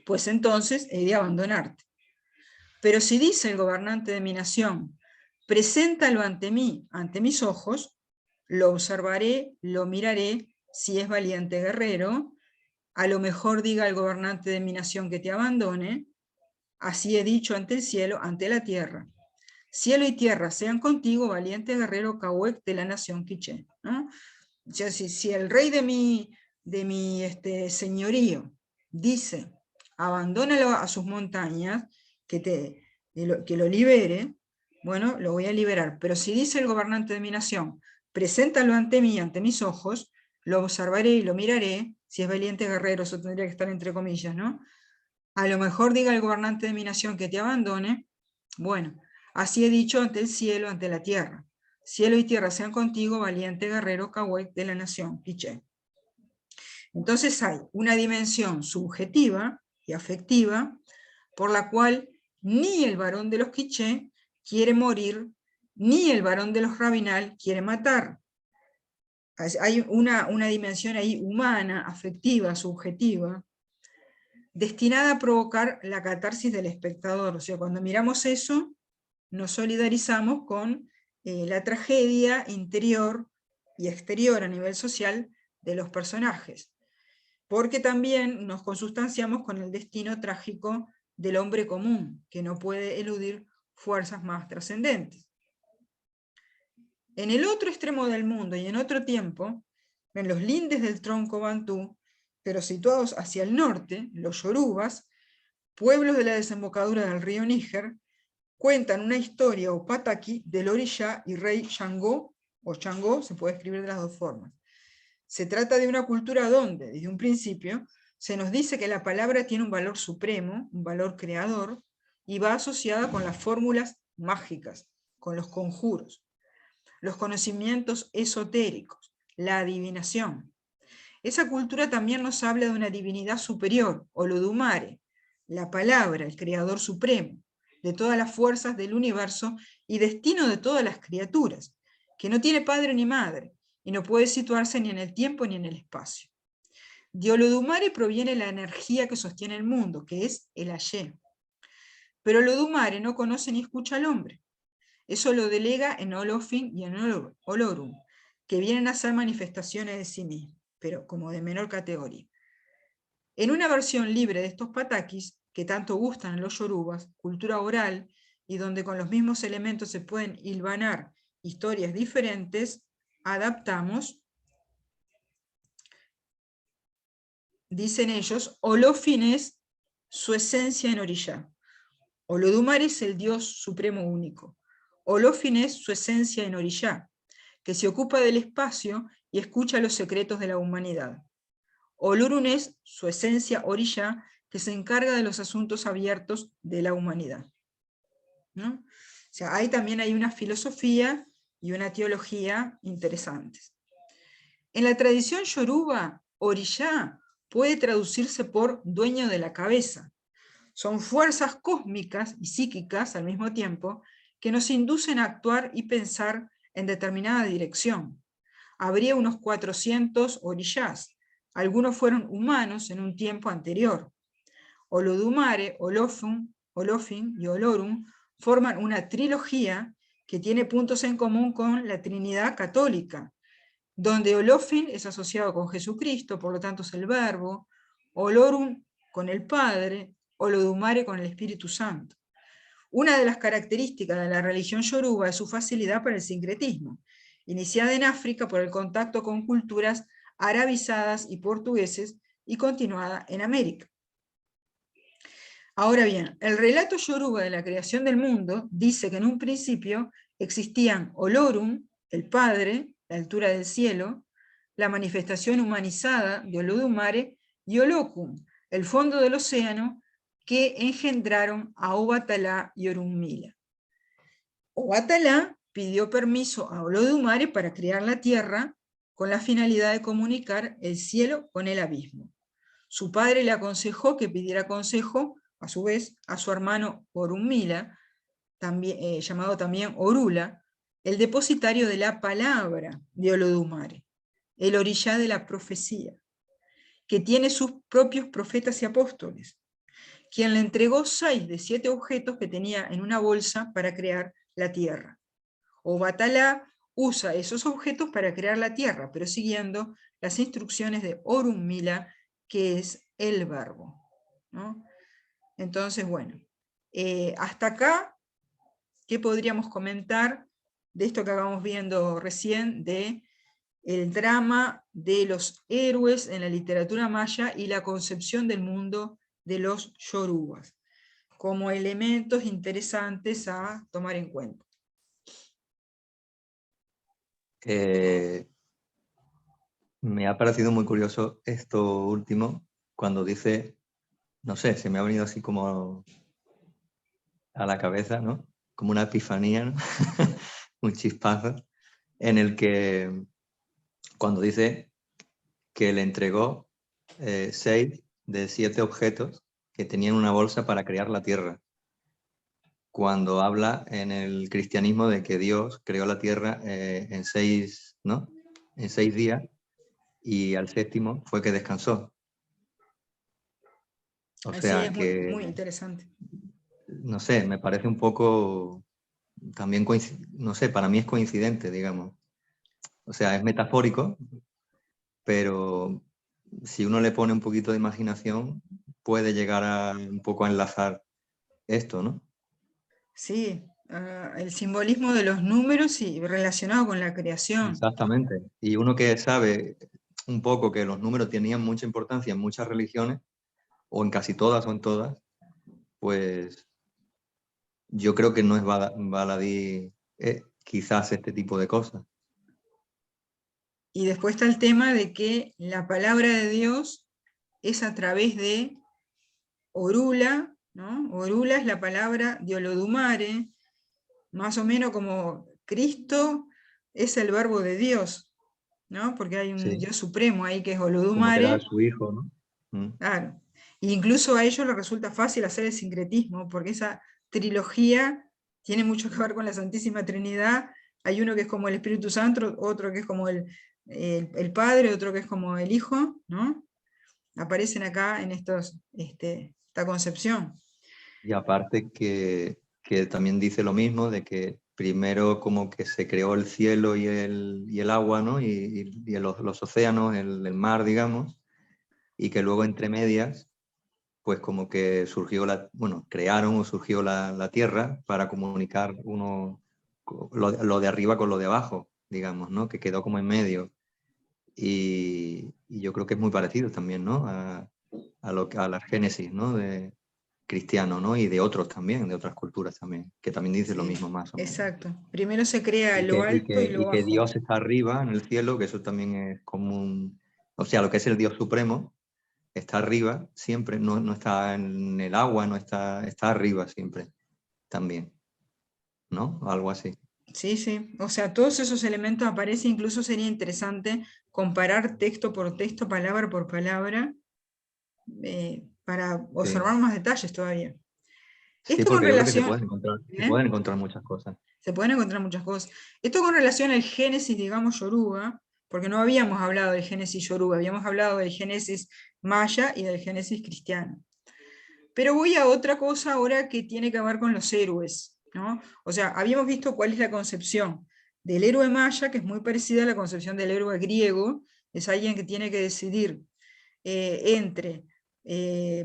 pues entonces he de abandonarte. Pero si dice el gobernante de mi nación, preséntalo ante mí, ante mis ojos, lo observaré, lo miraré, si es valiente guerrero, a lo mejor diga el gobernante de mi nación que te abandone, así he dicho ante el cielo, ante la tierra. Cielo y tierra sean contigo, valiente guerrero Cahuec de la nación quiché. ¿No? O sea, si el rey de mi señorío dice, abandónalo a sus montañas, que lo libere, bueno, lo voy a liberar. Pero si dice el gobernante de mi nación, preséntalo ante mí, ante mis ojos, lo observaré y lo miraré, si es valiente guerrero, eso tendría que estar entre comillas, ¿no? A lo mejor diga el gobernante de mi nación que te abandone, bueno, así he dicho ante el cielo, ante la tierra. Cielo y tierra sean contigo, valiente guerrero Cahuec de la nación quiché. Entonces hay una dimensión subjetiva y afectiva por la cual ni el varón de los quiché quiere morir, ni el varón de los rabinal quiere matar. Hay una dimensión ahí humana, afectiva, subjetiva, destinada a provocar la catarsis del espectador. O sea, cuando miramos eso, nos solidarizamos con la tragedia interior y exterior a nivel social de los personajes, porque también nos consustanciamos con el destino trágico del hombre común, que no puede eludir fuerzas más trascendentes. En el otro extremo del mundo y en otro tiempo, en los lindes del tronco bantú, pero situados hacia el norte, los yorubas, pueblos de la desembocadura del río Níger, cuentan una historia o pataki del orishá y rey Shango, o Changó, se puede escribir de las dos formas. Se trata de una cultura donde, desde un principio, se nos dice que la palabra tiene un valor supremo, un valor creador, y va asociada con las fórmulas mágicas, con los conjuros, los conocimientos esotéricos, la adivinación. Esa cultura también nos habla de una divinidad superior, Olodumare, la palabra, el creador supremo, de todas las fuerzas del universo y destino de todas las criaturas, que no tiene padre ni madre, y no puede situarse ni en el tiempo ni en el espacio. De Olodumare proviene la energía que sostiene el mundo, que es el Ayé. Pero Olodumare no conoce ni escucha al hombre. Eso lo delega en Olofin y en Olorum, que vienen a ser manifestaciones de sí mismo, pero como de menor categoría. En una versión libre de estos patakis, que tanto gustan a los yorubas, cultura oral, y donde con los mismos elementos se pueden hilvanar historias diferentes, adaptamos, dicen ellos, Olofin es su esencia en orilla. Olodumare es el Dios supremo único. Olofin es su esencia en orilla, que se ocupa del espacio y escucha los secretos de la humanidad. Olorun es su esencia orilla, que se encarga de los asuntos abiertos de la humanidad. ¿No? O sea, ahí también hay una filosofía y una teología interesantes. En la tradición yoruba, orilla puede traducirse por dueño de la cabeza. Son fuerzas cósmicas y psíquicas al mismo tiempo que nos inducen a actuar y pensar en determinada dirección. Habría unos 400 orillás. Algunos fueron humanos en un tiempo anterior. Olodumare, Olofin y Olorum forman una trilogía que tiene puntos en común con la Trinidad católica, donde Olofin es asociado con Jesucristo, por lo tanto es el Verbo, Olorum con el Padre, Olodumare con el Espíritu Santo. Una de las características de la religión yoruba es su facilidad para el sincretismo, iniciada en África por el contacto con culturas arabizadas y portugueses y continuada en América. Ahora bien, el relato yoruba de la creación del mundo dice que en un principio existían Olorum, el Padre, la altura del cielo, la manifestación humanizada de Olodumare, y Olokun, el fondo del océano, que engendraron a Obatalá y Orunmila. Obatalá pidió permiso a Olodumare para crear la tierra con la finalidad de comunicar el cielo con el abismo. Su padre le aconsejó que pidiera consejo, a su vez, a su hermano Orunmila, también, llamado también Orula, el depositario de la palabra de Olodumare, el orillá de la profecía, que tiene sus propios profetas y apóstoles, quien le entregó 6 de 7 objetos que tenía en una bolsa para crear la tierra. Obatalá usa esos objetos para crear la tierra, pero siguiendo las instrucciones de Orunmila, que es el verbo, ¿no? Entonces, bueno, hasta acá, ¿qué podríamos comentar de esto que acabamos viendo recién, de el drama de los héroes en la literatura maya y la concepción del mundo de los yorubas, como elementos interesantes a tomar en cuenta? Me ha parecido muy curioso esto último, cuando dice, no sé, se me ha venido así como a la cabeza, ¿no? Como una epifanía, ¿no? Un chispazo, en el que cuando dice que le entregó 6 de 7 objetos que tenían una bolsa para crear la tierra. Cuando habla en el cristianismo de que Dios creó la tierra en 6, ¿no? En 6 días, y al 7º fue que descansó. O Así sea es, muy, que, muy interesante. no sé, me parece un poco también, no sé, para mí es coincidente, digamos. O sea, es metafórico, pero si uno le pone un poquito de imaginación, puede llegar a un poco a enlazar esto, ¿no? Sí, el simbolismo de los números y relacionado con la creación. Exactamente. Y uno que sabe un poco que los números tenían mucha importancia en muchas religiones, o en casi todas o en todas, pues yo creo que no es baladí quizás este tipo de cosas. Y después está el tema de que la palabra de Dios es a través de Orula, ¿no? Orula es la palabra de Olodumare, más o menos como Cristo es el verbo de Dios, ¿no? Porque hay un Sí, Dios supremo ahí que es como que era Olodumare, su hijo, ¿no? Mm. claro. E incluso a ellos les resulta fácil hacer el sincretismo, porque esa trilogía tiene mucho que ver con la Santísima Trinidad. Hay uno que es como el Espíritu Santo, otro que es como el Padre, otro que es como el Hijo, ¿no? Aparecen acá en esta concepción. Y aparte que también dice lo mismo, de que primero como que se creó el cielo y el agua, ¿no? Y los océanos, el mar, digamos, y que luego entre medias, pues como que surgió bueno, crearon o surgió la tierra para comunicar lo de arriba con lo de abajo, digamos, ¿no? Que quedó como en medio. Y yo creo que es muy parecido también, ¿no? A la génesis, ¿no? De cristiano, ¿no? Y de otros también, de otras culturas también, que también dice lo Sí, mismo más o menos. exacto. Primero se crea Y lo que, y alto y que, lo y que bajo. Dios está arriba en el cielo, que eso también es común. O sea, lo que es el Dios supremo está arriba siempre, no está en el agua, está arriba siempre también, ¿no? Algo así. Sí, sí. O sea, todos esos elementos aparecen, incluso sería interesante comparar texto por texto, palabra por palabra, para Sí. observar más detalles todavía. Sí, Esto con porque yo creo que relación, se ¿eh? pueden encontrar muchas cosas. Se pueden encontrar muchas cosas. Esto con relación al Génesis, digamos, Yoruba, porque no habíamos hablado del Génesis Yoruba, habíamos hablado del Génesis Maya y del Génesis cristiano. Pero voy a otra cosa ahora que tiene que ver con los héroes, ¿no? O sea, habíamos visto cuál es la concepción del héroe maya, que es muy parecida a la concepción del héroe griego, es alguien que tiene que decidir entre eh,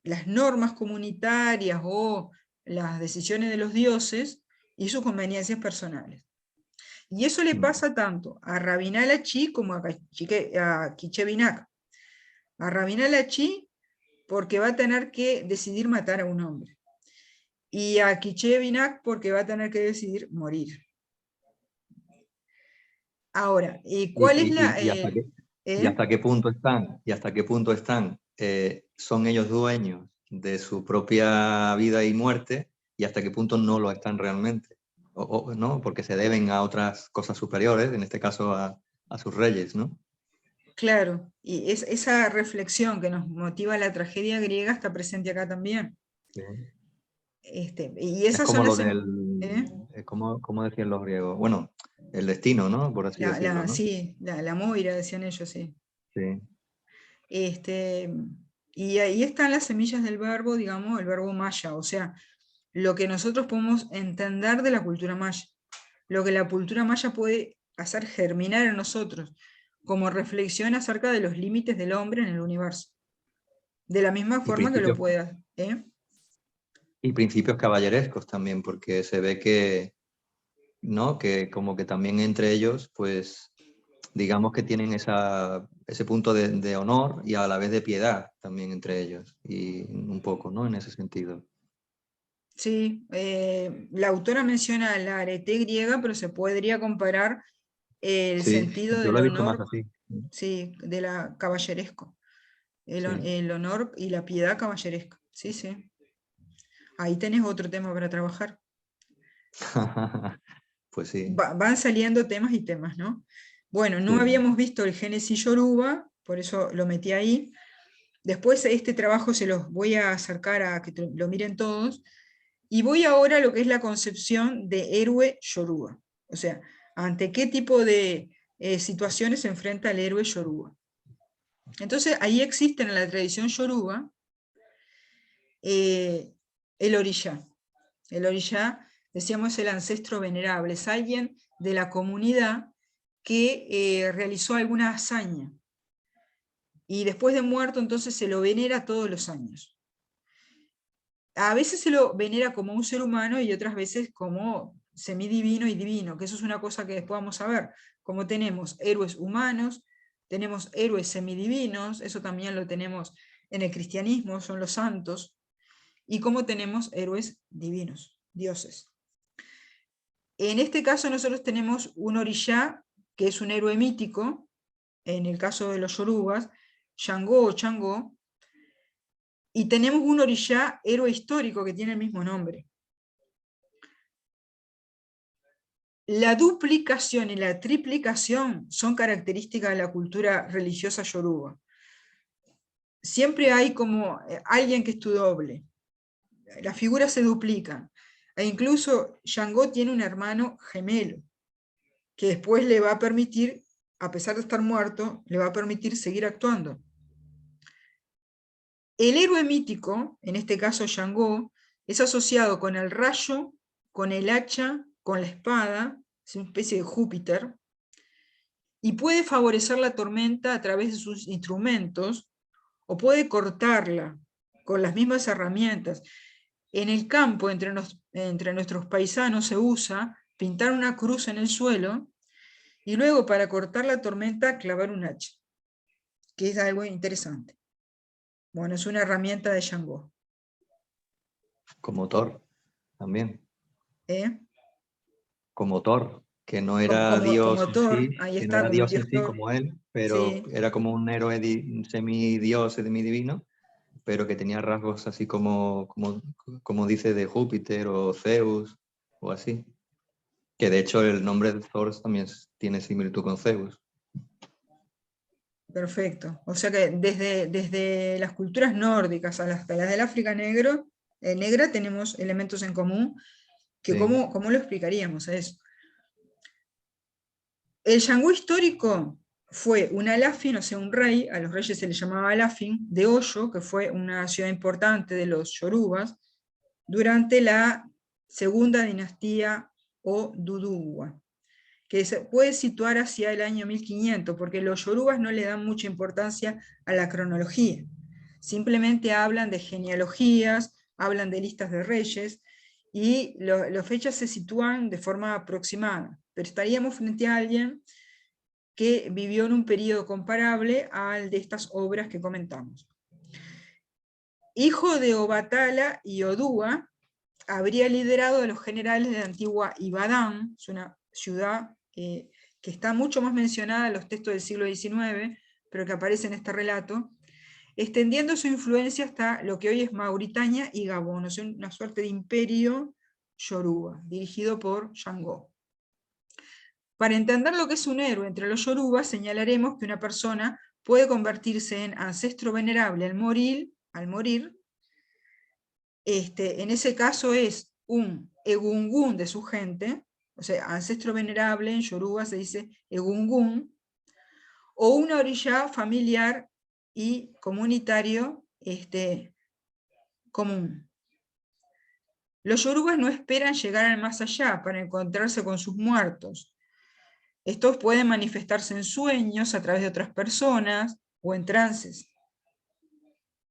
las normas comunitarias o las decisiones de los dioses y sus conveniencias personales. Y eso le Mm. pasa tanto a Rabinal Achi como a Quiché Vinac. A Rabinal Achi porque va a tener que decidir matar a un hombre. Y a Kichevinak porque va a tener que decidir morir. Ahora, ¿y cuál es la...? Y hasta qué punto están, y hasta qué punto están, son ellos dueños de su propia vida y muerte, y hasta qué punto no lo están realmente, ¿no? Porque se deben a otras cosas superiores, en este caso a sus reyes, ¿no? Claro, y esa reflexión que nos motiva la tragedia griega está presente acá también. Sí. Y Es esas son como lo las... del, ¿eh? como decían los griegos, bueno, el destino, ¿no? Por así decirlo, ¿no? Sí, la moira, decían ellos, sí. Sí. Este, y ahí están las semillas del verbo, digamos, el verbo maya, o sea, lo que nosotros podemos entender de la cultura maya, lo que la cultura maya puede hacer germinar en nosotros, como reflexión acerca de los límites del hombre en el universo. De la misma Y forma que lo principios, pueda. y principios caballerescos también, porque se ve que, ¿no? Que como que también entre ellos, pues, digamos que tienen ese punto de honor y a la vez de piedad también entre ellos, y un poco, ¿no? En ese sentido. Sí, la autora menciona la arete griega, pero se podría comparar el Sí, sentido yo del lo he visto más honor, así. sí, de la caballeresco, Sí. el honor y la piedad caballeresca. Sí, sí. Ahí tenés otro tema para trabajar. Pues sí, Van saliendo temas y temas, ¿no? Bueno, no sí. habíamos visto el Génesis Yoruba, por eso lo metí ahí. Después este trabajo se los voy a acercar a que lo miren todos. Y voy ahora a lo que es la concepción de héroe Yoruba. O sea, ante qué tipo de situaciones se enfrenta el héroe Yoruba. Entonces, ahí existen en la tradición Yoruba eh, el orishá. El orishá, decíamos, el ancestro venerable, es alguien de la comunidad que realizó alguna hazaña. Y después de muerto, entonces se lo venera todos los años. A veces se lo venera como un ser humano y otras veces como semidivino y divino, que eso es una cosa que después vamos a ver. Como tenemos héroes humanos, tenemos héroes semidivinos, eso también lo tenemos en el cristianismo, son los santos, y como tenemos héroes divinos, dioses. En este caso nosotros tenemos un orishá, que es un héroe mítico, en el caso de los yorubas, Shango o Changó, y tenemos un orishá héroe histórico que tiene el mismo nombre. La duplicación y la triplicación son características de la cultura religiosa yoruba. Siempre hay como alguien que es tu doble. Las figuras se duplican. E incluso Shango tiene un hermano gemelo, que después le va a permitir, a pesar de estar muerto, le va a permitir seguir actuando. El héroe mítico, en este caso Shango, es asociado con el rayo, con el hacha, con la espada, es una especie de Júpiter, y puede favorecer la tormenta a través de sus instrumentos o puede cortarla con las mismas herramientas. En el campo, entre nuestros paisanos, se usa pintar una cruz en el suelo y luego para cortar la tormenta clavar un hacha, que es algo interesante. Bueno, es una herramienta de Shango. Como Thor también. ¿Eh? Como Thor, que no Como, era como, Dios como en Thor, sí, ahí que no está, era como el Dios en dios sí Thor. como él, pero Sí, era como un héroe semidios, semidivino, pero que tenía rasgos así como dice de Júpiter o Zeus o así. Que de hecho el nombre de Thor también tiene similitud con Zeus. perfecto. O sea que desde las culturas nórdicas hasta las del África negra tenemos elementos en común que Sí, cómo lo explicaríamos a eso. El Yangú histórico fue un alafín, o sea, un rey, a los reyes se les llamaba alafín, de Oyo, que fue una ciudad importante de los yorubas, durante la segunda dinastía o Dudugua, que se puede situar hacia el año 1500, porque los yorubas no le dan mucha importancia a la cronología, simplemente hablan de genealogías, hablan de listas de reyes, y las fechas se sitúan de forma aproximada, pero estaríamos frente a alguien que vivió en un periodo comparable al de estas obras que comentamos. hijo de Obatala y Odua, habría liderado a los generales de la antigua Ibadan, es una ciudad que está mucho más mencionada en los textos del siglo XIX, pero que aparece en este relato, extendiendo su influencia hasta lo que hoy es Mauritania y Gabón, o sea, una suerte de imperio yoruba, dirigido por Shango. Para entender lo que es un héroe entre los yorubas, señalaremos que una persona puede convertirse en ancestro venerable al morir. En ese caso es un egungun de su gente, o sea, ancestro venerable en yoruba se dice egungun, o una orilla familiar y comunitario común. Los yorubas no esperan llegar al más allá para encontrarse con sus muertos. Estos pueden manifestarse en sueños a través de otras personas o en trances.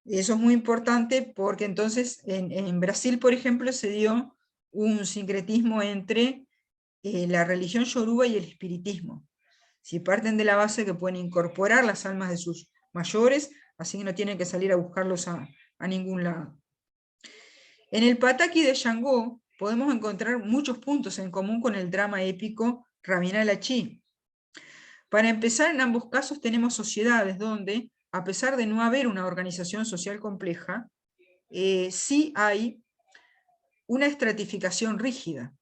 Y eso es muy importante porque entonces en Brasil, por ejemplo, se dio un sincretismo entre la religión yoruba y el espiritismo. Si parten de la base que pueden incorporar las almas de sus mayores, así que no tienen que salir a buscarlos a ningún lado. En el Pataki de Shango podemos encontrar muchos puntos en común con el drama épico Raminalachi. Para empezar, en ambos casos tenemos sociedades donde, a pesar de no haber una organización social compleja, sí hay una estratificación rígida,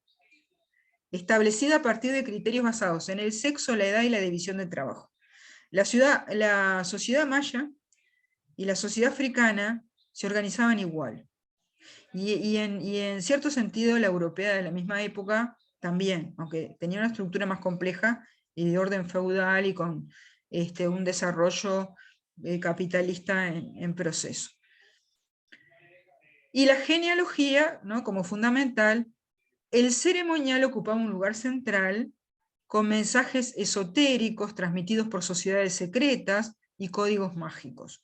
establecida a partir de criterios basados en el sexo, la edad y la división del trabajo. La sociedad maya y la sociedad africana se organizaban igual. Y en cierto sentido la europea de la misma época también, aunque tenía una estructura más compleja y de orden feudal y con un desarrollo capitalista en proceso. Y la genealogía, ¿no?, como fundamental, el ceremonial ocupaba un lugar central con mensajes esotéricos transmitidos por sociedades secretas y códigos mágicos.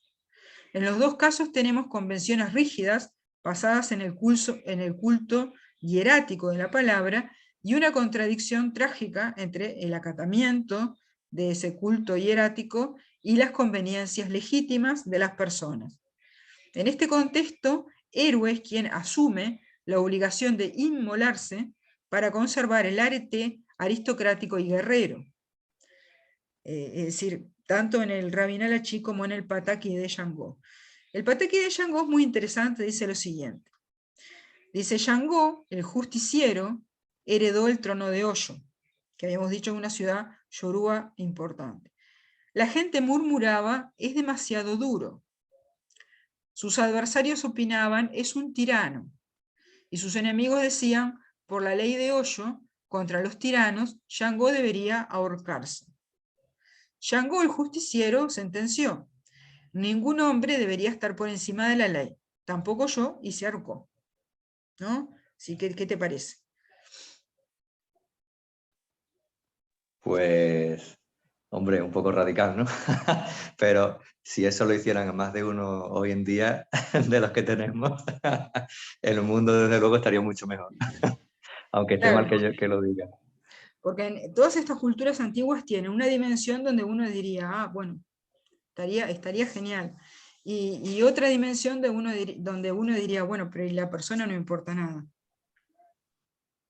En los dos casos tenemos convenciones rígidas basadas en el culto hierático de la palabra y una contradicción trágica entre el acatamiento de ese culto hierático y las conveniencias legítimas de las personas. En este contexto, héroe es quien asume la obligación de inmolarse para conservar el arete aristocrático y guerrero. Es decir, tanto en el Raminalachi como en el Pataki de Shango. El Pataki de Shango es muy interesante, dice lo siguiente. Dice, Shango, el justiciero, heredó el trono de Oyo, que habíamos dicho es una ciudad yoruba importante. La gente murmuraba, es demasiado duro. Sus adversarios opinaban, es un tirano. Y sus enemigos decían, por la ley de Oyo, contra los tiranos, Shango debería ahorcarse. Shango, el justiciero, sentenció, ningún hombre debería estar por encima de la ley, tampoco yo, y se ahorcó. ¿No? ¿Sí? ¿Qué te parece? Pues, hombre, un poco radical, ¿no? Pero si eso lo hicieran a más de uno hoy en día, de los que tenemos, el mundo desde luego estaría mucho mejor. Aunque esté mal Claro, que lo diga. porque todas estas culturas antiguas tienen una dimensión donde uno diría, bueno, estaría genial. Y otra dimensión donde uno diría, bueno, pero la persona no importa nada.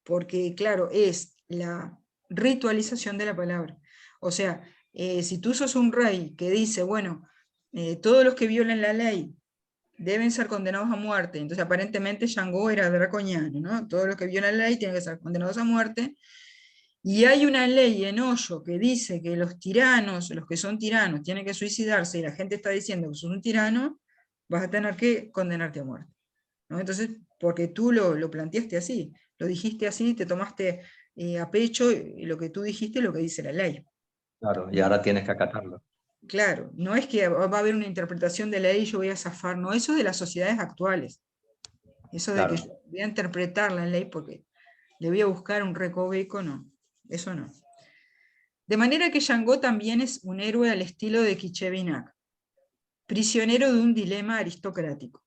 Porque, claro, es la ritualización de la palabra. O sea, si tú sos un rey que dice, bueno, todos los que violen la ley deben ser condenados a muerte, entonces aparentemente Shango era draconiano, ¿no? Todos los que violan la ley tienen que ser condenados a muerte, y hay una ley en Hoyo que dice que los tiranos, los que son tiranos, tienen que suicidarse, y la gente está diciendo que sos un tirano, vas a tener que condenarte a muerte, ¿no? Entonces, porque tú lo planteaste así, lo dijiste así, te tomaste a pecho lo que tú dijiste, lo que dice la ley. Claro, y ahora tienes que acatarlo. Claro, no es que va a haber una interpretación de la ley y yo voy a zafar, no, eso es de las sociedades actuales. Eso de que yo Claro. voy a interpretar la ley porque le voy a buscar un recoveco, no, eso no. De manera que Shango también es un héroe al estilo de Kichevinak, prisionero de un dilema aristocrático.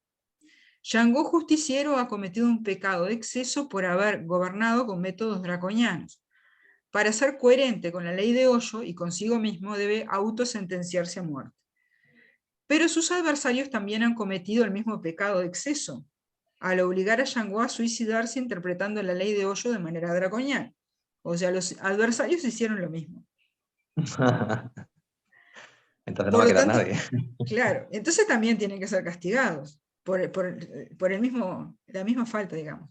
Shango justiciero ha cometido un pecado de exceso por haber gobernado con métodos draconianos. Para ser coherente con la ley de Hoyo y consigo mismo debe autosentenciarse a muerte. Pero sus adversarios también han cometido el mismo pecado de exceso, al obligar a Shango a suicidarse interpretando la ley de Hoyo de manera draconiana. O sea, los adversarios hicieron lo mismo. Entonces no Por va a lo quedar tanto, nadie. claro, entonces también tienen que ser castigados por la misma falta, digamos.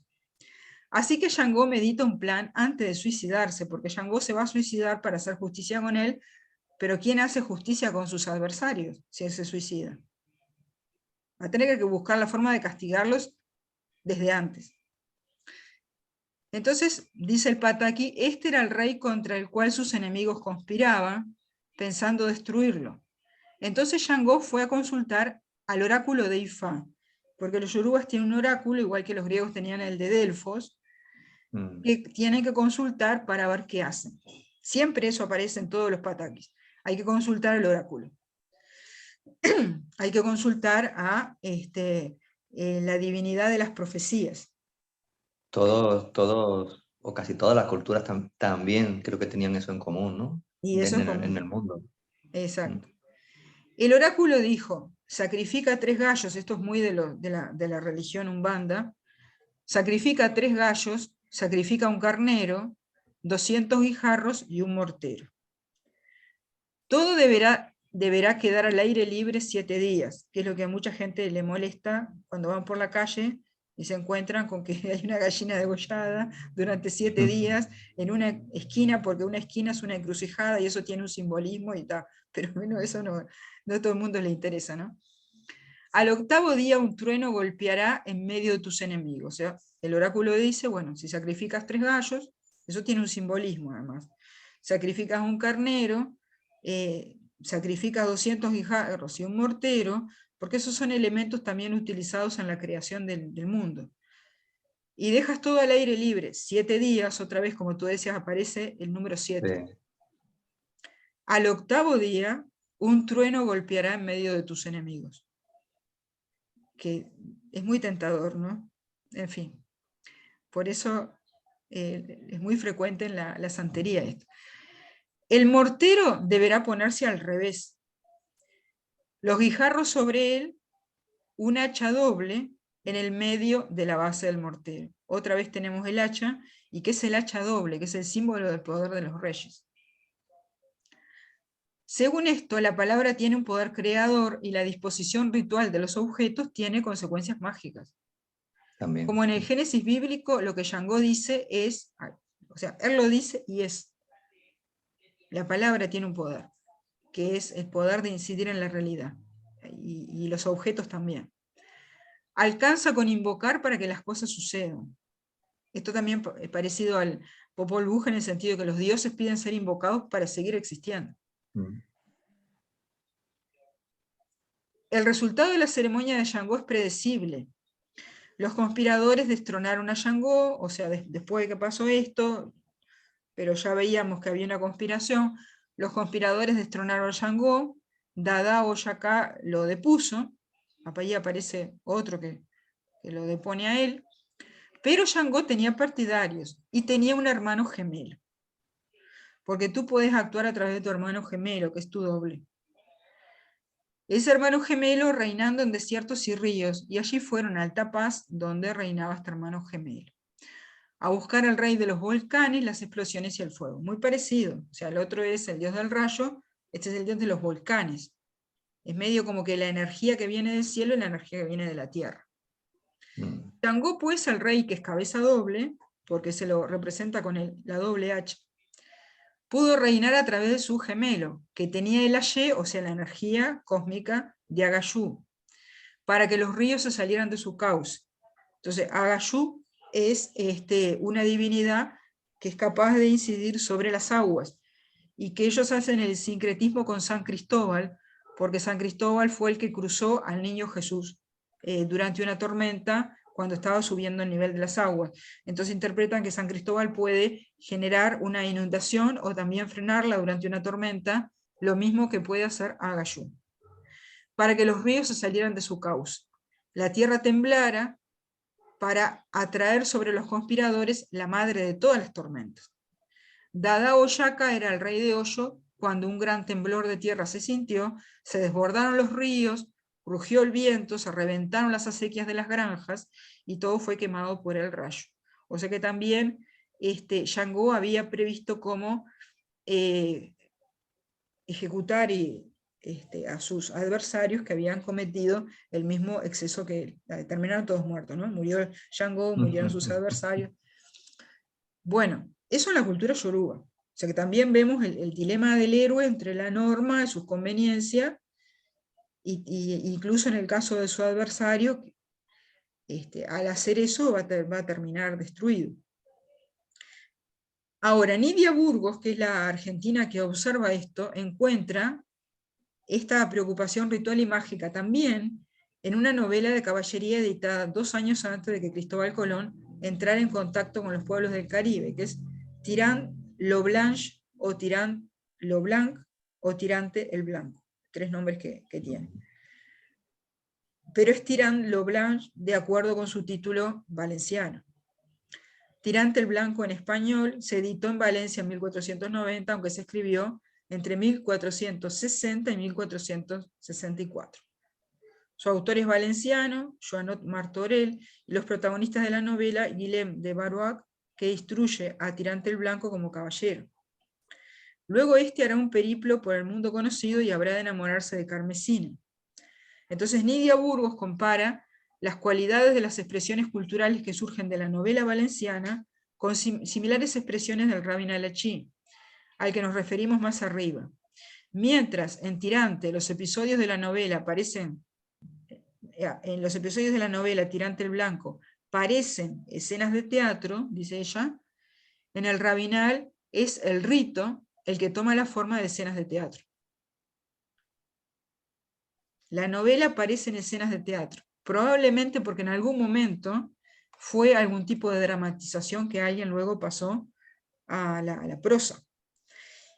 Así que Shango medita un plan antes de suicidarse, porque Shango se va a suicidar para hacer justicia con él, pero ¿quién hace justicia con sus adversarios si él se suicida? Va a tener que buscar la forma de castigarlos desde antes. Entonces, dice el Pataki, este era el rey contra el cual sus enemigos conspiraban, pensando destruirlo. Entonces Shango fue a consultar al oráculo de Ifá, porque los yorubas tienen un oráculo, igual que los griegos tenían el de Delfos, que tienen que consultar para ver qué hacen. Siempre eso aparece en todos los patakis. Hay que consultar al oráculo. Hay que consultar a la divinidad de las profecías. Todos, o casi todas las culturas también creo que tenían eso en común, ¿no? Y eso es En el común. mundo. Exacto. El oráculo dijo, sacrifica 3 gallos, esto es muy de la religión umbanda, sacrifica 3 gallos, sacrifica un carnero, 200 guijarros y un mortero. Todo deberá quedar al aire libre 7 días, que es lo que a mucha gente le molesta cuando van por la calle y se encuentran con que hay una gallina degollada durante 7 días en una esquina, porque una esquina es una encrucijada y eso tiene un simbolismo y tal. Pero bueno, eso no a todo el mundo le interesa, ¿no? Al 8º día un trueno golpeará en medio de tus enemigos. O sea, el oráculo dice, bueno, si sacrificas 3 gallos, eso tiene un simbolismo además. Sacrificas un carnero, sacrificas 200 guijarros y un mortero, porque esos son elementos también utilizados en la creación del mundo. Y dejas todo al aire libre, 7 días, otra vez, como tú decías, aparece el número 7. Sí. Al 8º día, un trueno golpeará en medio de tus enemigos. Que es muy tentador, ¿no? En fin, por eso es muy frecuente en la santería esto. El mortero deberá ponerse al revés. Los guijarros sobre él, un hacha doble en el medio de la base del mortero. Otra vez tenemos el hacha, y que es el hacha doble, que es el símbolo del poder de los reyes. Según esto, la palabra tiene un poder creador y la disposición ritual de los objetos tiene consecuencias mágicas. También. Como en el Génesis bíblico, lo que Shango dice es, o sea, él lo dice y es. La palabra tiene un poder, que es el poder de incidir en la realidad, y los objetos también. Alcanza con invocar para que las cosas sucedan. Esto también es parecido al Popol Vuh en el sentido de que los dioses piden ser invocados para seguir existiendo. El resultado de la ceremonia de Shango es predecible. Los conspiradores destronaron a Shango, o sea, después de que pasó esto, pero ya veíamos que había una conspiración. Los conspiradores destronaron a Shango, Dada Oyaka lo depuso, ahí aparece otro que lo depone a él, pero Shango tenía partidarios y tenía un hermano gemelo, porque tú puedes actuar a través de tu hermano gemelo, que es tu doble. Ese hermano gemelo reinando en desiertos y ríos, y allí fueron a Alta Paz, donde reinaba este hermano gemelo, a buscar al rey de los volcanes, las explosiones y el fuego. Muy parecido, o sea, el otro es el dios del rayo, este es el dios de los volcanes. Es medio como que la energía que viene del cielo y la energía que viene de la tierra. Shango, pues, al rey que es cabeza doble, porque se lo representa con la doble H, pudo reinar a través de su gemelo, que tenía el Aye, o sea, la energía cósmica de Agayú, para que los ríos se salieran de su cauce. Entonces, Agayú es una divinidad que es capaz de incidir sobre las aguas, y que ellos hacen el sincretismo con San Cristóbal, porque San Cristóbal fue el que cruzó al niño Jesús durante una tormenta cuando estaba subiendo el nivel de las aguas. Entonces interpretan que San Cristóbal puede generar una inundación o también frenarla durante una tormenta, lo mismo que puede hacer Agayú, para que los ríos se salieran de su cauce, la tierra temblara, para atraer sobre los conspiradores la madre de todas las tormentas. Dada Oyaka era el rey de Hoyo, cuando un gran temblor de tierra se sintió, se desbordaron los ríos, rugió el viento, se reventaron las acequias de las granjas y todo fue quemado por el rayo. O sea que también Shango había previsto cómo ejecutar a sus adversarios que habían cometido el mismo exceso que él. Terminaron todos muertos, ¿no? Murió Shango, murieron sus adversarios. Bueno, eso es la cultura yoruba. O sea que también vemos el dilema del héroe entre la norma y sus conveniencias, y incluso en el caso de su adversario, al hacer eso va a terminar destruido. Ahora, Nidia Burgos, que es la argentina que observa esto, encuentra esta preocupación ritual y mágica también en una novela de caballería editada 2 años antes de que Cristóbal Colón entrara en contacto con los pueblos del Caribe, que es Tirant lo Blanche o Tirant lo Blanc o Tirante el Blanco, 3 nombres que tiene. Pero es Tirant lo Blanche de acuerdo con su título valenciano. Tirante el Blanco en español se editó en Valencia en 1490, aunque se escribió entre 1460 y 1464. Su autor es valenciano, Joanot Martorell, y los protagonistas de la novela, Guillem de Baruac, que instruye a Tirante el Blanco como caballero. Luego hará un periplo por el mundo conocido y habrá de enamorarse de Carmesina. Entonces Nidia Burgos compara las cualidades de las expresiones culturales que surgen de la novela valenciana con similares expresiones del Rabin al-Achí, al que nos referimos más arriba. Mientras en Tirante los episodios de la novela Tirante el Blanco parecen escenas de teatro, dice ella, en el Rabinal es el rito el que toma la forma de escenas de teatro. La novela parece en escenas de teatro, probablemente porque en algún momento fue algún tipo de dramatización que alguien luego pasó a la prosa.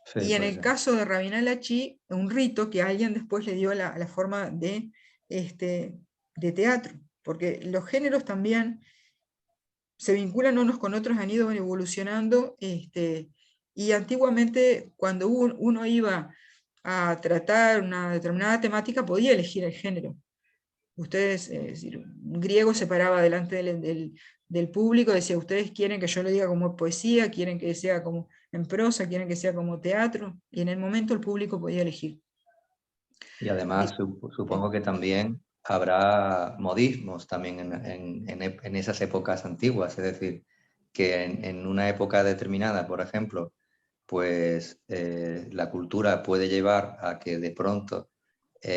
Sí, y en el caso de Rabin al-Achí, un rito que alguien después le dio la forma de teatro, porque los géneros también se vinculan unos con otros, han ido evolucionando, y antiguamente cuando uno iba a tratar una determinada temática podía elegir el género. Ustedes, es decir, un griego se paraba delante del público, decía, ustedes quieren que yo lo diga como poesía, quieren que sea como en prosa, quieren que sea como teatro, y en el momento el público podía elegir. Y además supongo que también habrá modismos también en esas épocas antiguas, es decir, que en una época determinada, por ejemplo, pues la cultura puede llevar a que de pronto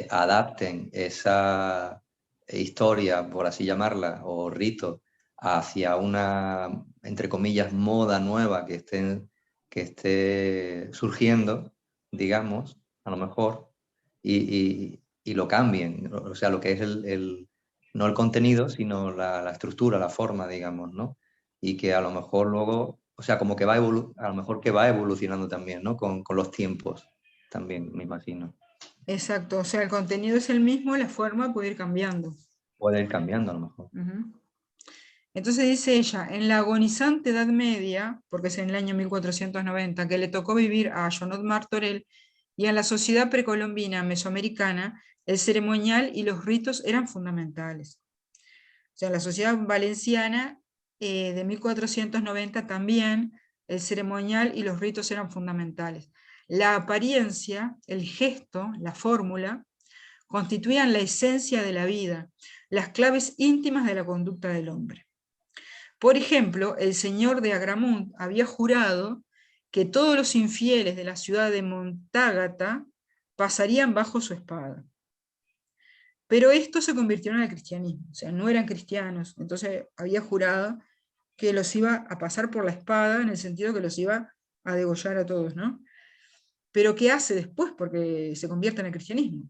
adapten esa historia, por así llamarla, o rito, hacia una, entre comillas, moda nueva que esté surgiendo, digamos, a lo mejor, y lo cambien, o sea, lo que es no el contenido, sino la estructura, la forma, digamos, ¿no? Y que a lo mejor luego, o sea, como que a lo mejor que va evolucionando también, ¿no? Con los tiempos, también, me imagino. Exacto, o sea, el contenido es el mismo, la forma puede ir cambiando. Puede ir cambiando a lo mejor. Entonces dice ella, en la agonizante Edad Media, porque es en el año 1490, que le tocó vivir a Joanot Martorell, y en la sociedad precolombina mesoamericana, el ceremonial y los ritos eran fundamentales. O sea, en la sociedad valenciana de 1490 también el ceremonial y los ritos eran fundamentales. La apariencia, el gesto, la fórmula, constituían la esencia de la vida, las claves íntimas de la conducta del hombre. Por ejemplo, el señor de Agramunt había jurado que todos los infieles de la ciudad de Montágata pasarían bajo su espada. Pero estos se convirtieron al cristianismo, o sea, no eran cristianos, entonces había jurado que los iba a pasar por la espada, en el sentido que los iba a degollar a todos, ¿no? Pero ¿qué hace después? Porque se convierte en el cristianismo.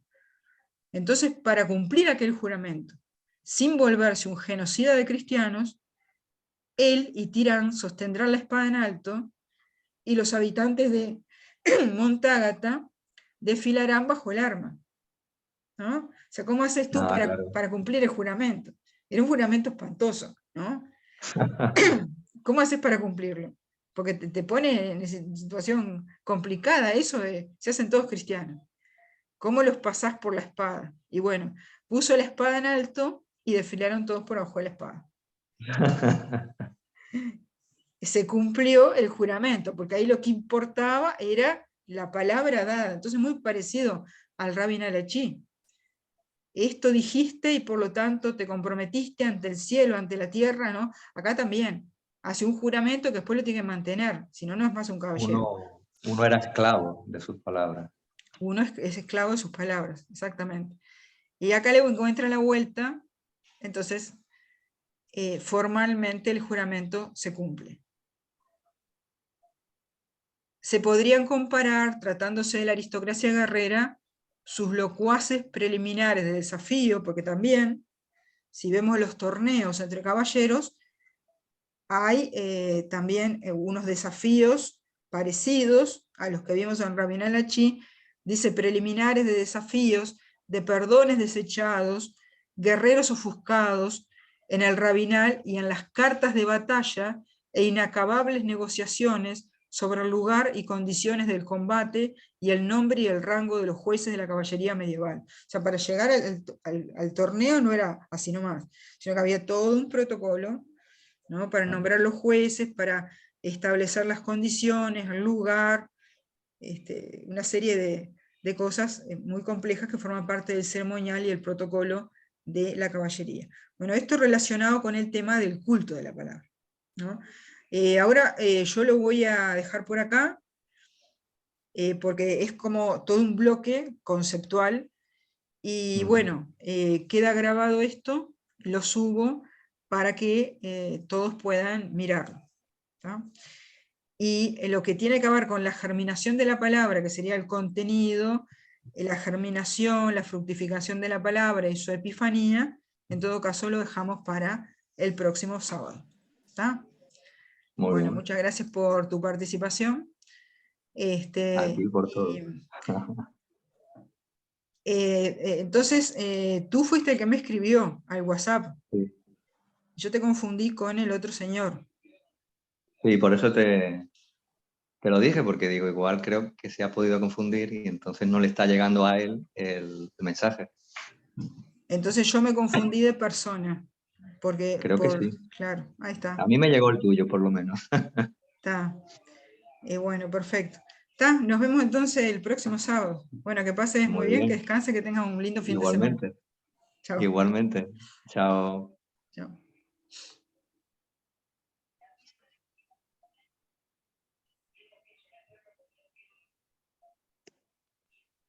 Entonces, para cumplir aquel juramento, sin volverse un genocida de cristianos, él y Tirán sostendrán la espada en alto, y los habitantes de Montágata desfilarán bajo el arma, ¿no? O sea, ¿cómo haces tú para cumplir el juramento? Era un juramento espantoso, ¿no? ¿Cómo haces para cumplirlo? porque te pone en esa situación complicada, eso se hacen todos cristianos. ¿Cómo los pasás por la espada? Y bueno, puso la espada en alto y desfilaron todos por abajo de la espada. Se cumplió el juramento, porque ahí lo que importaba era la palabra dada. Entonces, muy parecido al Rabbi Nalachi. Esto dijiste y por lo tanto te comprometiste ante el cielo, ante la tierra, ¿no? Acá también. Hace un juramento que después lo tiene que mantener, si no, no es más un caballero. Uno era esclavo de sus palabras. Uno es esclavo de sus palabras, exactamente. Y acá le encuentra la vuelta, entonces formalmente el juramento se cumple. Se podrían comparar, tratándose de la aristocracia guerrera, sus locuaces preliminares de desafío, porque también, si vemos los torneos entre caballeros, hay también unos desafíos parecidos a los que vimos en Rabbi Nalachi, dice preliminares de desafíos, de perdones desechados, guerreros ofuscados, en el rabinal y en las cartas de batalla e inacabables negociaciones sobre el lugar y condiciones del combate y el nombre y el rango de los jueces de la caballería medieval. O sea, para llegar al torneo no era así nomás, sino que había todo un protocolo, ¿no? Para nombrar los jueces, para establecer las condiciones, el lugar, una serie de cosas muy complejas que forman parte del ceremonial y el protocolo de la caballería. Bueno, esto relacionado con el tema del culto de la palabra, ¿no? Ahora yo lo voy a dejar por acá, porque es como todo un bloque conceptual, y bueno, queda grabado esto, lo subo para que todos puedan mirarlo, ¿no? Y lo que tiene que ver con la germinación de la palabra, que sería el contenido, la germinación, la fructificación de la palabra y su epifanía, en todo caso lo dejamos para el próximo sábado. ¿Está? Bueno, muchas gracias por tu participación. A ti por todo. Entonces, tú fuiste el que me escribió al WhatsApp. Sí. Yo te confundí con el otro señor. Sí, por eso te lo dije, porque digo, igual creo que se ha podido confundir y entonces no le está llegando a él el mensaje. Entonces yo me confundí de persona. Porque, Creo que sí. claro, ahí está. A mí me llegó el tuyo, por lo menos. Está. Bueno, perfecto. Está, nos vemos entonces el próximo sábado. Bueno, que pases muy Muy bien, que bien. descanse, que tengas un lindo fin de semana. Igualmente. Chao. Igualmente. Chao. Chao.